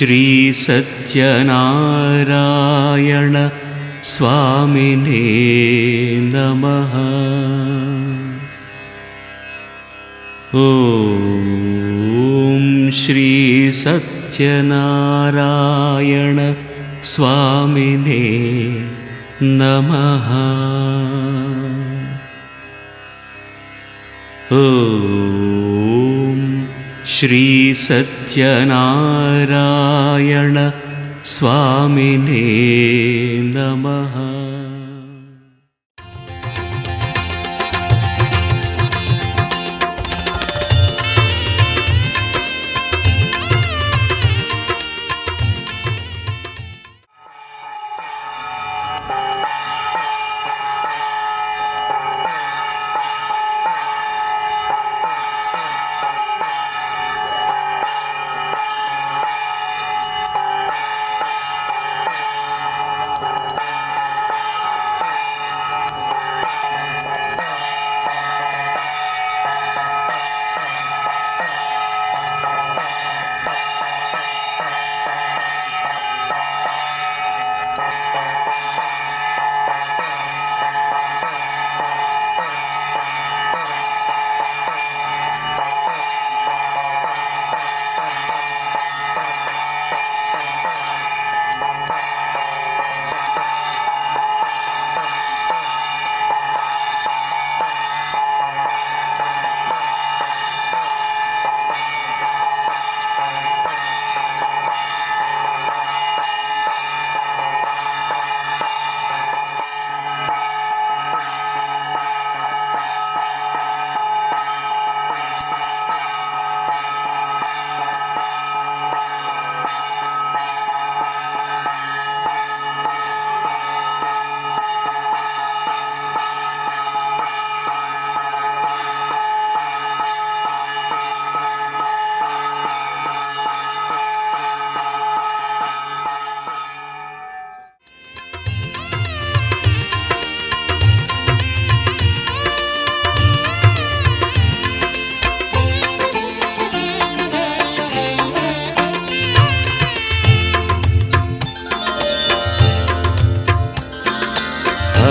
ಶ್ರೀ ಸತ್ಯನಾರಾಯಣ ಸ್ವಾಮಿನೇ ನಮಃ. ಓಂ ಶ್ರೀ ಸತ್ಯನಾರಾಯಣ ಸ್ವಾಮಿನೇ ನಮಃ. ಓಂ ಶ್ರೀ ಸತ್ಯನಾರಾಯಣ ಸ್ವಾಮಿನೇ ನಮಃ.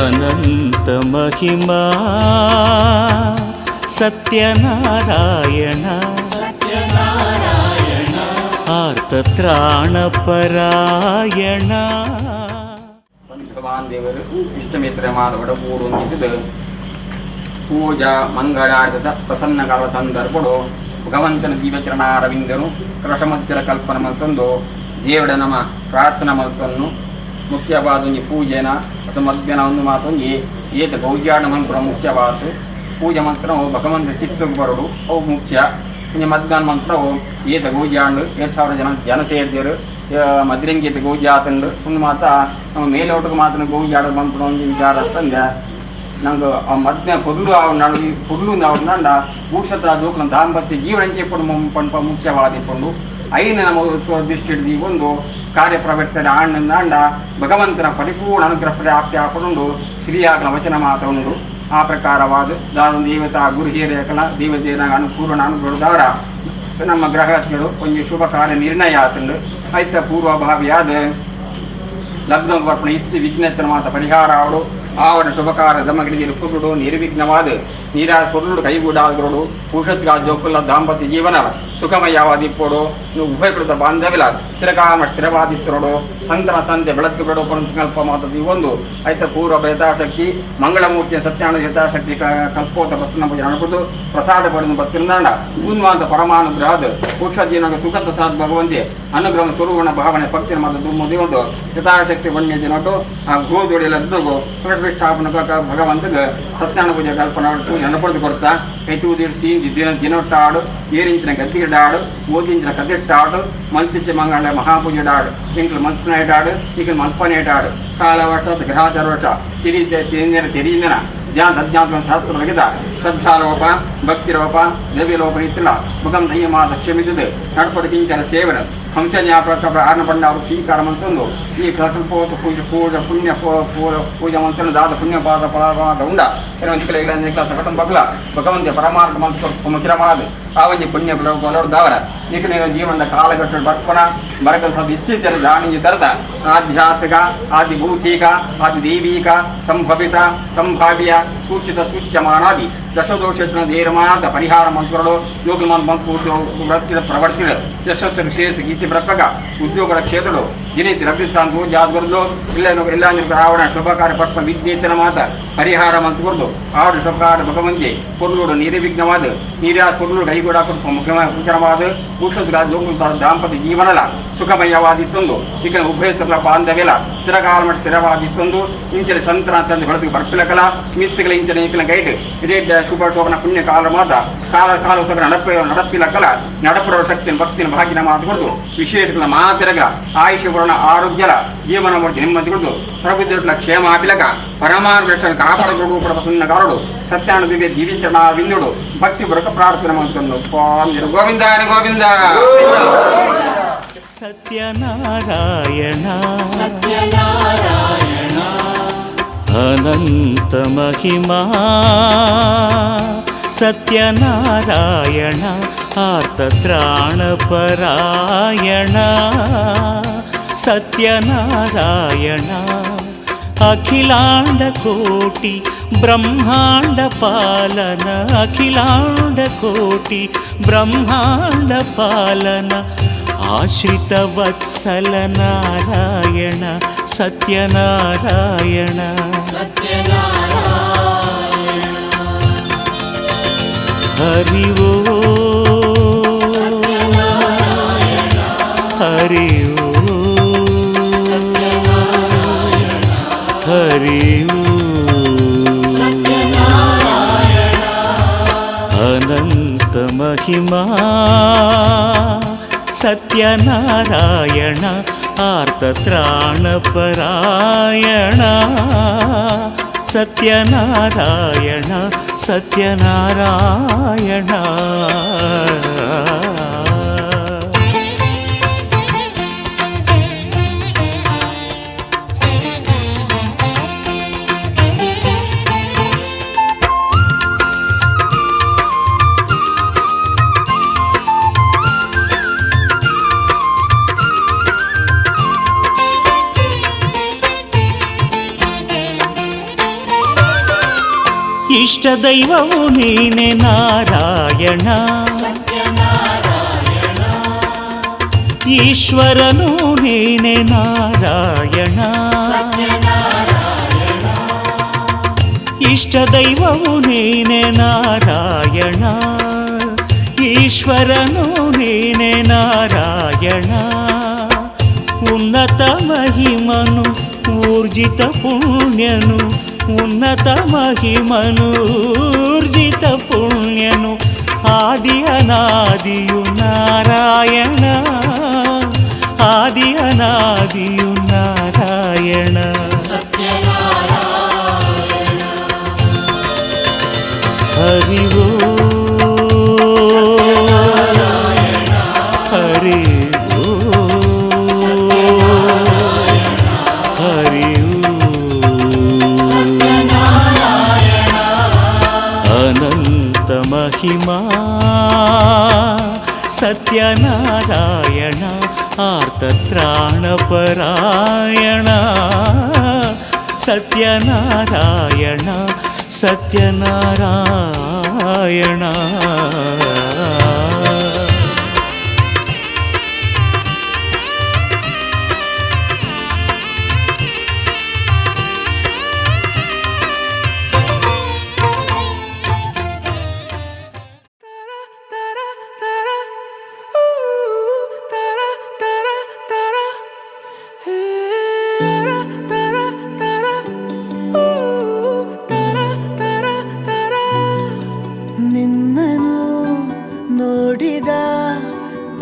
ಅನಂತ ಮಹಿಮಾ ಸತ್ಯನಾರಾಯಣ ಆರ್ತತ್ರಾಣ ಪರಾಯಣ. ಭಗವಾನ್ ದೇವರು ಇಷ್ಟಮಿತ್ರಮಾದೊಡ ಕೂಡುವಂತಿದ್ದು ಪೂಜಾ ಮಂಗಳಾರ್ಥದ ಪ್ರಸನ್ನಗಳ ಸಂದರ್ಭಗಳು ಭಗವಂತನ ದಿವ್ಯಚರಣಾರವಿಂದರು ಕೃಷಮತ್ತಿರ ಕಲ್ಪನ ಮತ್ತೊಂದು ದೇವರ ನಮ್ಮ ಪ್ರಾರ್ಥನಾ ಮತ್ತೊಂದು ಮುಖ್ಯವಾದ ಪೂಜೆನ ಅಥವಾ ಮಧ್ಯಾಹ್ನ ಒಂದು ಮಾತೊಂದು ಏತ ಗೌಜ್ಯಾಣ ಮಂತ್ರ ಮುಖ್ಯವಾದ ಪೂಜೆ ಮಂತ್ರವು ಭಗವಂತ ಚಿತ್ತಕ್ಕೆ ಬರೋದು ಅವು ಮುಖ್ಯ. ಮಧ್ಯಾಹ್ನ ಮಂತ್ರವು ಏತ ಗೌಜ್ಯಾಂಡು 7,000 ಜನ ಸೇರಿದರು ಮದ್ರಂಗಿ ಏತ ಗೌಜ್ಯಾತಂಡು ಒಂದು ಮಾತ ನಮ್ಮ ಮೇಲೋಟಕ್ಕೆ ಮಾತ್ರ ಗೌಜ್ಯಾಡ ಮಂತ್ರ ಒಂದು ವಿಚಾರ ಅಂತಂದೆ ನಂಗೆ ಆ ಮಧ್ಯಾಹ್ನ పొదులు ನಾಡ ಭೂಷತ ಜೋಕನ ದಾಂಪತ್ಯ ಜೀವನಕ್ಕೆ ಪಂಪ ಮುಖ್ಯವಾದಿಕೊಂಡು ಐನ ನಮ್ಮ ದೃಷ್ಟಿ ಒಂದು ಕಾರ್ಯಪ್ರವರ್ತನೆ ಆಂಡ ಭಗವಂತನ ಪರಿಪೂರ್ಣ ಅನುಗ್ರಹ ಪ್ರಾಪ್ತಿ ಹಾಕೊಂಡು ಶ್ರೀಯಾಗಲ ವಚನ ಮಾತ್ರ ಉಂಡು. ಆ ಪ್ರಕಾರವಾದ ದಾದ ದೇವತಾ ಗುರು ಹಿರಿಯಕಲ ದೇವತೆಯ ಅನುಪೂರ್ಣ ಅನುಗ್ರಹದಾರ ನಮ್ಮ ಗ್ರಹಗಳು ಒಂದು ಶುಭ ಕಾರ್ಯ ನಿರ್ಣಯ ಆತಂಡು ಐತ ಪೂರ್ವಭಾವಿಯಾದ ಲಗ್ನ ವರ್ಪಣೆ ಇತ್ತು ವಿಘ್ನತನ ಮಾತ ಪರಿಹಾರ ಅವಡು ಆವಡ ಶುಭಕಾರ ದಮಗಳಿಗೆ ಪುರುಡು ನಿರ್ವಿಘ್ನವಾದ ನೀರಾದ ಪುರುಡು ಕೈಗೂಡಾದರೋಡು ಪುರುಷತ್ಗ ಜೋಕುಲ ದಾಂಪತ್ಯ ಜೀವನ ಸುಖಮಯವಾದಿಪ್ಪೋಡು ಉಭಯಕೃತ ಬಾಂಧವ್ಯ ಸ್ಥಿರಕಾಮ ಸ್ಥಿರವಾದಿತ್ತರೋಡು ಸಂತನ ಸಂತೆ ಬೆಳತ್ತುಗಳು ಸಂಕಲ್ಪ ಮಾತದಿ ಒಂದು ಐತ ಪೂರ್ವ ಯಥಾಶಕ್ತಿ ಮಂಗಳಮೂರ್ತಿಯ ಸತ್ಯಾನ ಯಥಾಶಕ್ತಿ ಕಲ್ಪೋತ ಪ್ರಸನ್ನ ಪೂಜೆ ಅನುಕೂದು ಪ್ರಸಾದ ಪಡೆದು ಬತ್ತಿರುಂದಾಂಡ ಉನ್ವಾಂತ ಪರಮಾನುಗ್ರಹದ ಪುರುಷಜೀವನ ಸುಖತ ಸಾಧ್ ಭಗವಂತಿ ಅನುಗ್ರಹ ಸ್ವರೂಪಣ ಭಾವನೆ ಭಕ್ತಿನ ಮಾತ ದುಮ್ಮದಿ ಒಂದು ಯಥಾಶಕ್ತಿ ಬಣ್ಯ ದಿನಟ್ಟು ಆ ಗೋಧುಡಿಯಲ್ಲೂ ಪ್ರತಿಷ್ಠಾಪನ ಭಗವಂತಗೆ ಸತ್ಯಾನ ಪೂಜೆ ಕಲ್ಪನಾ ಪೂಜೆ ಅನುಪಡೆದು ಕೊಡ್ತಾ ಕೈತೂದಿರ್ಸಿ ದಿನೊಟ್ಟಾಡು ಏರಿಂಚಿನ ಗದ್ದಿಗಿಡಾಡು ಓದಿಂಚಿನ ಕದ್ದಿಟ್ಟಾಡು ಮಂಚಿಚ್ಚ ಮಂಗಳ ಮಹಾಪೂಜೆಡಾಡು ಇಂಕ್ಲು ಮಂತ್ಪನೇಟಾಡು ಈಗ ಮಂತ್ಪನೇಟಾಡು ಕಾಲ ವರ್ಷ ಗ್ರಹಾಚಾರ ವರ್ಷ ತಿರಿಯಿಂದಿನ ಧ್ಯಾನ ಅಜ್ಞಾತ ಶಾಸ್ತ್ರವಾಗಿದ್ದ ಶ್ರದ್ಧಾರೋಪ ಭಕ್ತಿರೋಪ ದ್ರವ್ಯಲೋಪ ಇತ್ತಿಲ್ಲ ಮುಖಂ ದಯ್ಯಮಾದ ಕ್ಷಮಿಸಿದೆ ನಡ್ಪಡು ಕಿಂಚನ ಸೇವನ ಹಂಸನ್ಯಾಪಕ ಆರ್ನಪಂಡ ಅವರು ಸ್ವೀಕಾರ ಮಂತಂದು ಈ ಕಲ್ಪೋತ ಪುಣ್ಯ ಪೂಜಾ ಮಂತ್ರ ದಾದ ಪುಣ್ಯಪಾದ ಪರಾದ ಉಂಡ ಕೆಲವೊಂದು ಸಕಟಂ ಬಗ್ಲ ಭಗವಂತ ಪರಮಾರ್ಥ ಮಂತ್ರ ಮುಚ್ಚಿರ ಮಾಡದು ಆವಂಜಿ ಪುಣ್ಯ ದಾವರ ఇక నేను జీవన కాలఘట్టం పట్టుకున్న మరొక సదిచ్చిన దాని తరత ఆధ్యాత్మిక ఆది భౌతిక ఆది దైవిక సంభవిత సంభావ్య సూచిత సూచ్యమానాది దశదోషిత ధీరమాద పరిహార మంత్రులు యోగుల మంత్రుడు వృత్తి ప్రవర్తిడు యశస్సు విశేష గీతి బ్రతక ఉద్యోగుల క్షేత్రుడు దినీతి రవిస్తాను జాతగురులు ఇల్లానికి రావడం శుభకార్య పట్ల విజ్ఞేతన మాత పరిహార మంత్రుడు ఆవిడ శుభకార్య భగవంతి పొర్లుడు నిర్విఘ్నవాద నీరా పొర్లుడు కైగూడ ముఖ్యమాద భూషతుల జోగుల దాంపత్య జీవనల సుఖమయవాదిత్తుందు ఇక ఉభయస్తుల బాంధవ్యల స్థిరకాలమ స్థిరవాదిత్తుందు ఇంచిన సంతరాంతి బతుకు బర్పిలకల మిత్తుకల ఇంచిన ఈకల గైడ్ ఇదే శుభ శోభన పుణ్య కాలమాత కాల తగ్గ నడపిలకల నడపుర శక్తిని భక్తిని భాగ్యన మాతకూడదు విశేషకుల మాతిరగా ఆయుష పూర్ణ ఆరోగ్యాల జీవన నెమ్మది కొడుదు ప్రభుత్వ క్షేమాపిలక పరమాను రక్షణ కాపాడకుడు ప్రపన్నకారుడు సత్యాను దివ్య దీవించిన విందుడు భక్తి బురక ప్రార్థన మంత్రుడు స్వామి గోవింద గోవింద సత్యనారాయణ అనంత మహిమా సత్యనారాయణ ఆర్తత్రాణపరాయణ సత్యనారాయణ అఖిలాండ కోటి బ్రహ్మాండ పాలన అఖిలాండ కోటి బ్రహ్మాండ పాలన ఆశ్రిత వత్సల నారాయణ సత్యనారాయణ హరి ఓ హరి ఓ హరి ఓ అనంత మహిమా సత్యనారాయణ ఆర్తత్రాణపరాయణ సత్యనారాయణ సత్యనారాయణ ఇష్టదైవము నీనే నారాయణ ఈశ్వరను నీనే నారాయణ ఇష్టదైవము నీనే నారాయణ ఈశ్వరను నీనే నారాయణ ఉన్నత మహిమను ఊర్జిత పుణ్యను ఉన్నత మహిమను ఊర్జిత పుణ్యను ఆది అనాదియు నారాయణ ఆది అనాదియు నారాయణ హరి ఓ హరి ఓ హరి అనంత మహిమా సత్యనారాయణ ఆర్తత్రాణపరాయణ సత్యనారాయణ సత్యనారాయణ ನಿನ್ನನು ನೋಡಿದ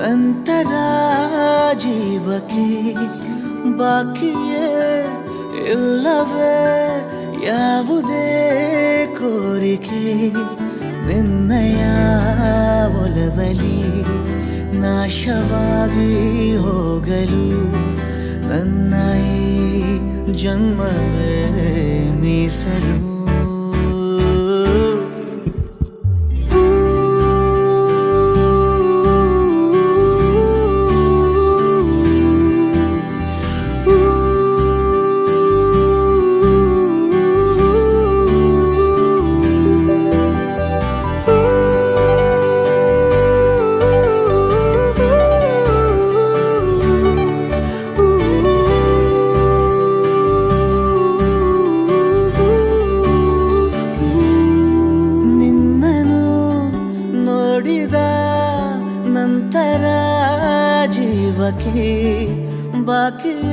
ನಂತರ ಜೀವಕ್ಕೆ ಬಾಕಿಯೇ ಇಲ್ಲವೇ ಯಾವುದೇ ಕೋರಿಕೆ ನಿನ್ನಯ ಒಲವಲಿ ನಾಶವಾಗಿ ಹೋಗಲು ನನ್ನ ಈ ಜನ್ಮವೇ ಮೀಸಲು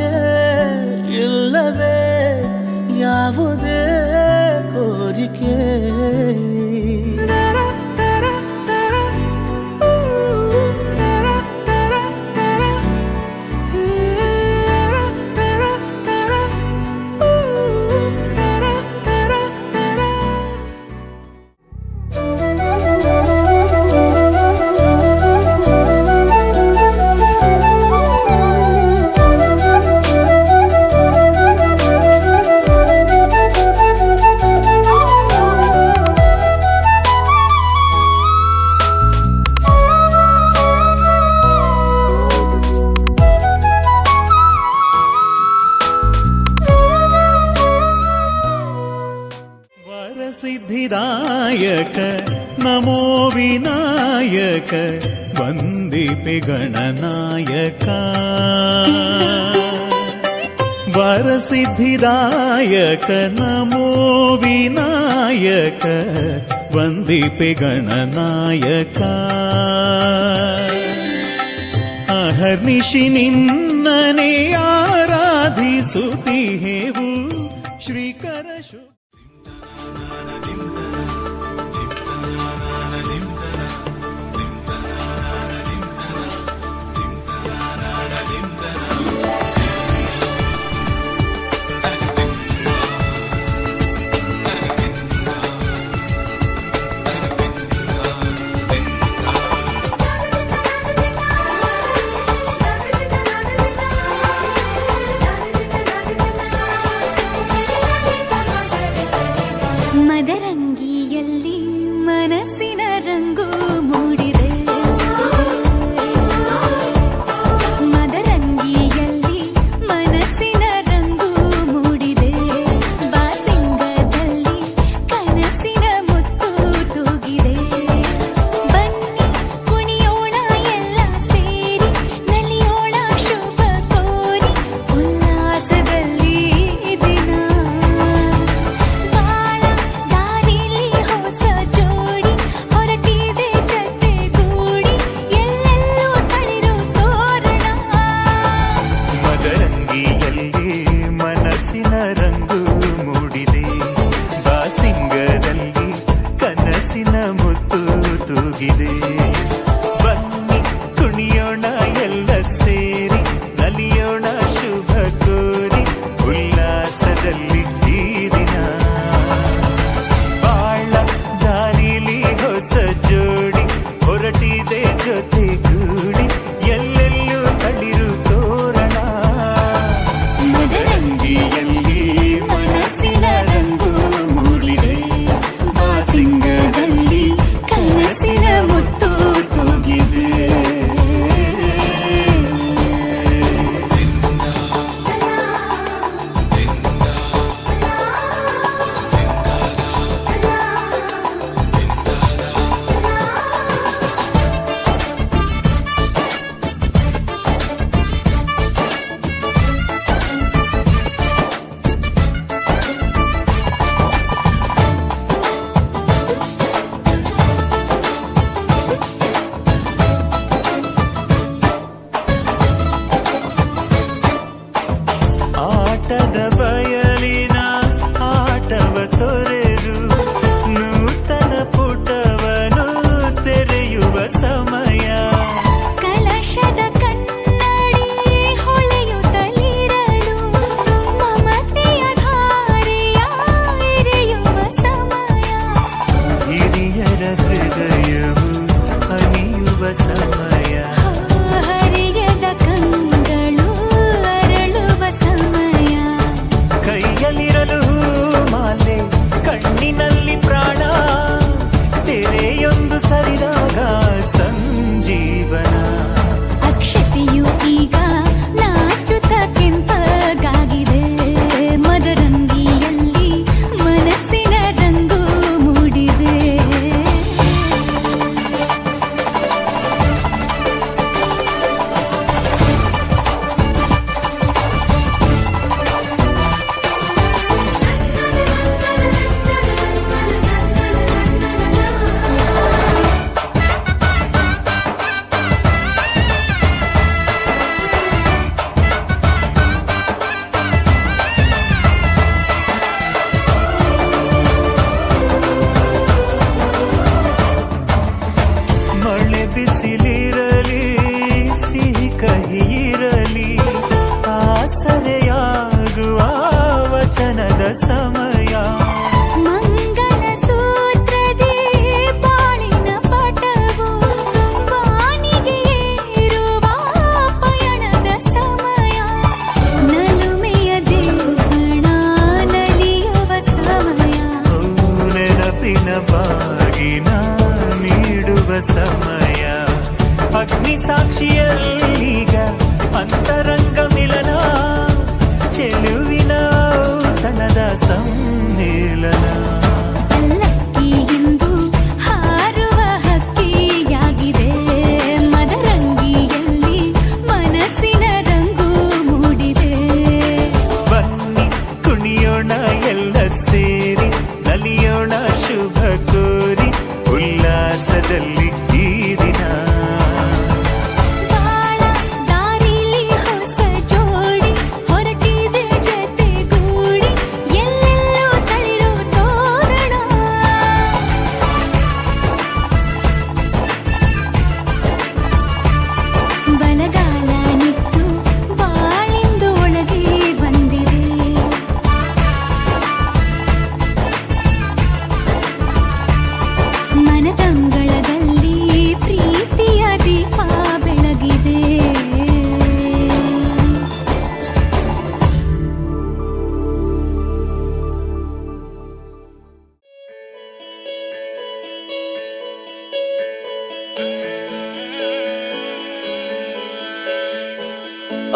ನನಗೆ ಇಲ್ಲವೇ ಯಾವುದೇ ಕೋರಿಕೆ. ಸಿದ್ಧಿದಾಯಕ ನಮೋ ವಿನಾಯಕ ವಂದಿಪೆ ಗಣನಾಯಕ. ವರಸಿದ್ಧಿದಾಯಕ ನಮೋ ವಿನಾಯಕ ವಂದಿಪೆ ಗಣನಾಯಕ. ಅಹರ್ನಿಶಿ ನಿನ್ನನೆ ಆರಾಧಿಸುತ್ತಿಹೆವು ಶ್ರೀಕರ ಶು. ಮದರಂಗಿಯಲ್ಲಿ ಮನಸ್ಸಿನ ರಂಗು ಮೂಡಿದೆ. ಮದರಂಗಿಯಲ್ಲಿ ಮನಸ್ಸಿನ ರಂಗು ಮೂಡಿದೆ. ಬಾಸಿಂಗದಲ್ಲಿ ಕನಸಿನ ಮುತ್ತು ತೂಗಿದೆ. ಬನ್ನಿ ಕುಣಿಯೋಣ ಎಲ್ಲ ಸೇರಿ ನಲಿಯೋಣ ಶುಭ ಕೋರಿ ಉಲ್ಲಾಸದಲ್ಲಿ ದಿನ. ಮನಸ್ಸಿನ ರಂಗು ಮೂಡಿದೆ. ಬಾಸಿಂಗದಲ್ಲಿ ಕನಸಿನ ಮುತ್ತು ತೂಗಿದೆ. ಬನ್ನಿ ಕುಣಿಯೋಣ ಎಲ್ಲ ಸೇರಿ ನಲಿಯೋಣ ಶುಭ ಕೋರಿ ಉಲ್ಲಾಸದಲ್ಲಿ ಈ ದಿನ. ಬಾಳ ದಾರಿಲಿ ಹೊಸ ಜೋಡಿ ಹೊರಟಿದೆ ಜೊತೆಗೂಡಿ ಎಲ್ಲೆಲ್ಲೂ ತಳಿರು ತೋರಣ. ಮದರಂಗಿಯಲ್ಲಿ ಮನಸ್ಸಿನ ರಂಗು ಮೂಡಿದೆ. ಬಾಸಿಂಗದಲ್ಲಿ ಕನಸಿನ ಮುತ್ತು ತೂಗಿದೆ. ಆಟದ ಬಯಲಿನ ಆಟವ ತೊರೆದು ನೂತನ ಪುಟವನು ತೆರೆಯುವ ಸಮಯ. ಕಲಶದ ಕನ್ನಡಿ ಹೊಳೆಯುತ್ತಲಿರಲು ಮಮತೆಯ ಧಾರೆಯ ಎರೆಯುವ ಸಮಯ. ಹಿರಿಯರ ಹೃದಯವು ಹನಿಯುವ ಸಮಯ. ಹರಿಯದ ಕಂಗಳು ಅರಳುವ ಸಮಯ. ಕೈಯಲ್ಲಿರಲು ಮಾಲೆ ಕಣ್ಣ ಸಮಯ ಮಂಗಲ ಸೂತ್ರದಿ ಬಾಳಿನ ಪಟವು ಬಾನಿಗೆ ಏರುವ ಪಯಣದ ಸಮಯ ನಲುಮೆಯ ದೇವಣ ನಲಿಯುವ ಸಮಯ ನೆನಪಿನ ಬಾಗಿನ ನೀಡುವ ಸಮಯ ಅಗ್ನಿ ಸಾಕ್ಷಿಯಲ್ಲೀಗ ಅಂತರಂಗ ಮಿಲನ ಚೆಲುವಿನ ಔತಣದ ಸಮ್ಮೇಳನ ಪಲ್ಲಕ್ಕಿ ಎಂದು ಹಾರುವ ಹಕ್ಕಿಯಾಗಿದೆ ಮದರಂಗಿಯಲ್ಲಿ ಮನಸ್ಸಿನ ರಂಗು ಮೂಡಿದೆ ಬನ್ನಿ ಕುಣಿಯೋಣ ಎಲ್ಲ ಸೇರಿ ನಲಿಯೋಣ ಶುಭ ಕೋರಿ ಉಲ್ಲಾಸದಲ್ಲಿ ಈ ದಿನ ಬಾಳ ದಾರಿಲಿ ಹೊಸ ಜೋಡಿ ಹೊರಟಿದೆ ಜತೆಗೂಡಿ ಎಲ್ಲೆಲ್ಲೂ ತಳಿರು ತೋರಣ ಬಲಗಾಲ ನಿಟ್ಟು ಬಾಳಿಂದು ಒಳಗೆ ಬಂದಿದೆ ಮನದಂಗಳದಲ್ಲಿ ಪ್ರೀತಿಯ ದೀಪ ಬೆಳಗಿದೆ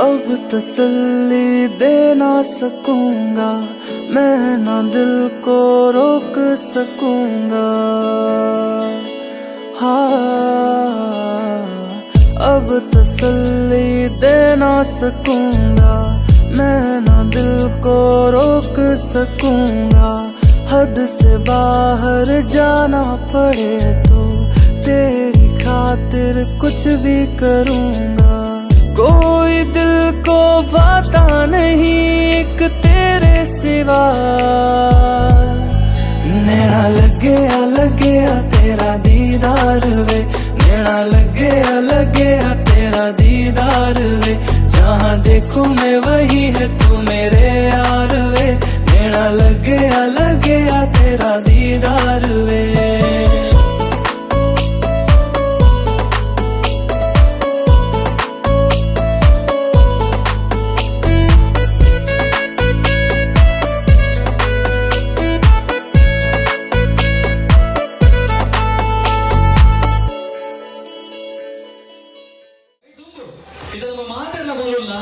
अब तसल्ली दे ना सकूंगा मैं ना दिल को रोक सकूंगा हाँ अब तसल्ली दे ना सकूंगा मैं ना दिल को रोक सकूंगा हद से बाहर जाना पड़े तो तेरी खातिर कुछ भी करूंगा कोई दिल को बाता नहीं एक तेरे सिवा नैना लगे तेरा दीदार वे नैना लगे तेरा दीदार वे जहाँ देखूं मैं वही है तू मेरे यार वे नैना लगे तेरा दीदार वे ಇದು ನಮ್ಮ ಮಾತೆಲ್ಲ ಬರೋಲ್ಲ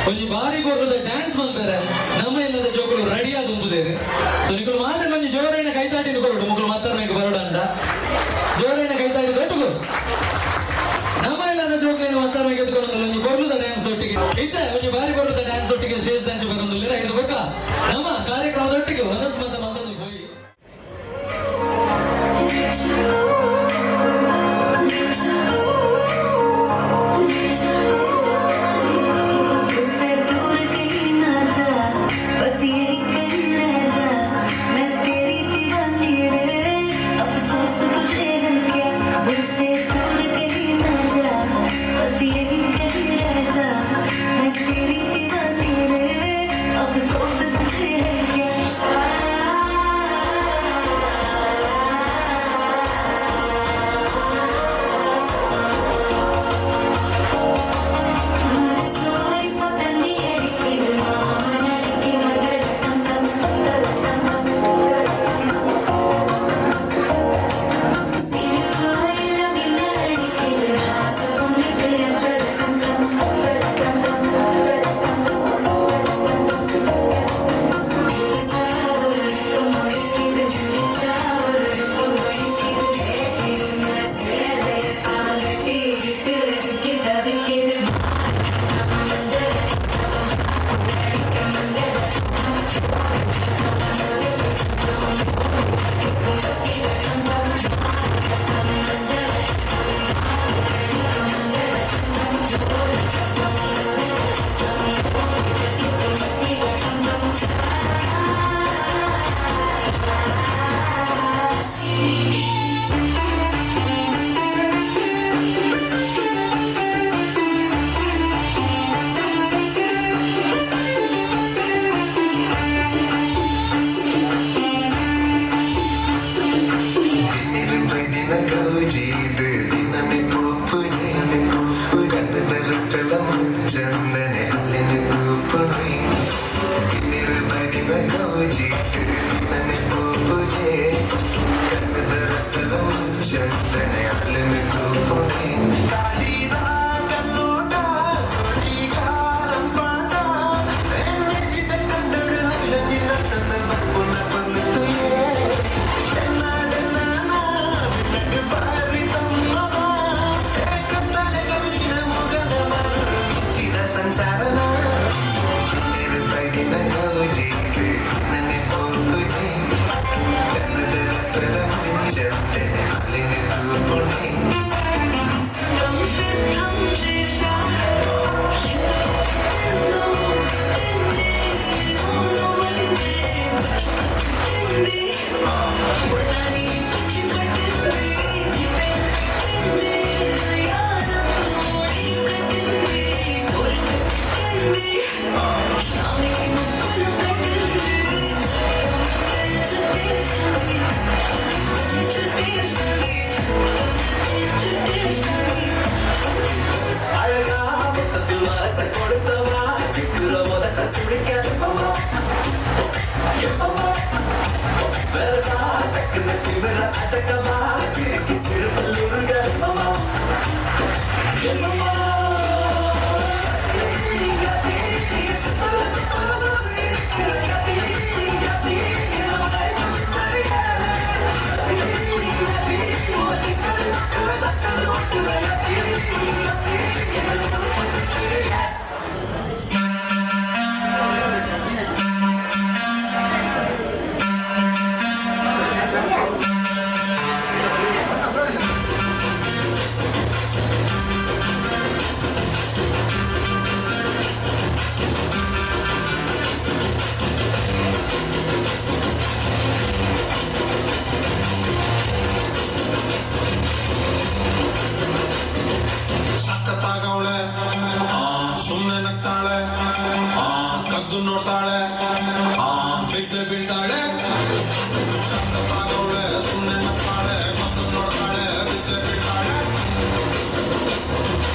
ಒಂಜಿ ಬಾರಿ ಬರೋದ ಡ್ಯಾನ್ಸ್ ಮಾಡ್ತಾರೆ ನಮ್ಮ ಎಲ್ಲದ ಜೋಕುಲು ರೆಡಿ ಆಗಿ ಉಂಟುದೇವೆ ಸೊ ನಿಕಲು ಮಾತೆಲ್ಲ ಒಂಜಿ ಜೋರೈನ ಕೈತಾಟಿನ ಕೊರಡು ಮುಕ್ಕಲು ಮಾತಾಡ್ಬೇಕು ಬರೋಡಂಡ ಜೋರೈನ ಕೈತಾಟಿ ದೊಟ್ಟುಗು ನಮ್ಮ ಎಲ್ಲದ ಜೋಕುಲಿನ ಮಾತಾಡ್ಬೇಕು ಎತ್ಕೊಂಡು ಒಂಜಿ ಬರೋದ ಡ್ಯಾನ್ಸ್ ಒಟ್ಟಿಗೆ ಇತ್ತೆ ಒಂಜಿ ಬಾರಿ ಬರೋದ ಡ್ಯಾನ್ಸ್ ಒಟ್ಟಿಗೆ ಸ್ಟೇಜ್ ಡ್ಯಾನ್ಸ್ ಬರೋದಿಲ್ಲ ಇದು ಬೇಕ ನಮ್ಮ ಕಾರ್ಯಕ್ರಮದೊಟ್ಟಿಗೆ ಮನಸ್ಸು ಮತ್ತೊಂದು ಹೋಗಿ तेरी दीवानी रे अब सोच तुझे है क्या ಬೆಳಗಿನ ಕೌಜಿ ನನ್ನೆ ಪೂಜೆ ಕಣ್ಣದರ ಕಲಂ ಶಂತನೆ ಅಲ್ಲಿನ ತೂಪುಣೆ ಕಾಜಿದ ಕನ್ನೋಟ ಸೋಜಿಗಾರಂ ಪಾಟ ನೆಚ್ಚಿದ ಕಂಡಡು ನಿಲ್ಲದಿನ ತನ್ನ ಬಪ್ಪುನ ಬಲ್ಲುತ್ತುಯೇ ಎನ್ನಾಡೆನ್ನಾನ ಬಿನಗೆ ಬಾರಿ ತಮ್ಮವ ಏಕತ್ತನೆ ಕವಿದಿನ ಮುಗದ ಮರಳು ಮಿಚ್ಚಿದ ಸಂಸಾರನ ಬೆಳಗಿನ ಕೌಜಿ ನನ್ನೆ ಪೂಜೆ ಕಣ್ಣದರ ಕಲಂ ಶಂತನೆ ಅಲ್ಲಿನ ತೂಪುಣೆ அழகா மொத்தத்தில் மனச கொடுத்தவா சிக்குற முதட்ட சுடிக்க எப்பமா பெருசா டக்குன்னு திமிர அடக்கமா சிறுக்கி சிறுபல்லூருங்க எப்பமா ಸತ್ತತ್ತಾಗವಳೆ ಸುಮ್ಮನೆ ನಗ್ತಾಳೆ ಕದ್ದು ನೋಡ್ತಾಳೆ ಬಿದ್ದು ಬೀಳ್ತಾಳೆ ಸತ್ತತ್ತಾಗವಳೆ ಸುಮ್ಮನೆ ನಗ್ತಾಳೆ ಕದ್ದು ನೋಡ್ತಾಳೆ ಬಿದ್ದು ಬೀಳ್ತಾಳೆ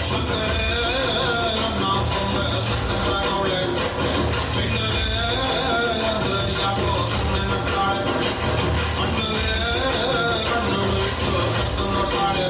ಸತ್ತರೆ ನನ್ನ ಕೊಂಬೆ ಸತ್ತತ್ತಾಗವಳೆ ಬಿಟ್ಟರೆ ಯಾಕೋ ಸುಮ್ಮನೆ ನಗ್ತಾಳೆ ಕಣ್ಣರೆ ಕಣ್ಣು ಇಟ್ಟು ಕದ್ದು ನೋಡ್ತಾಳೆ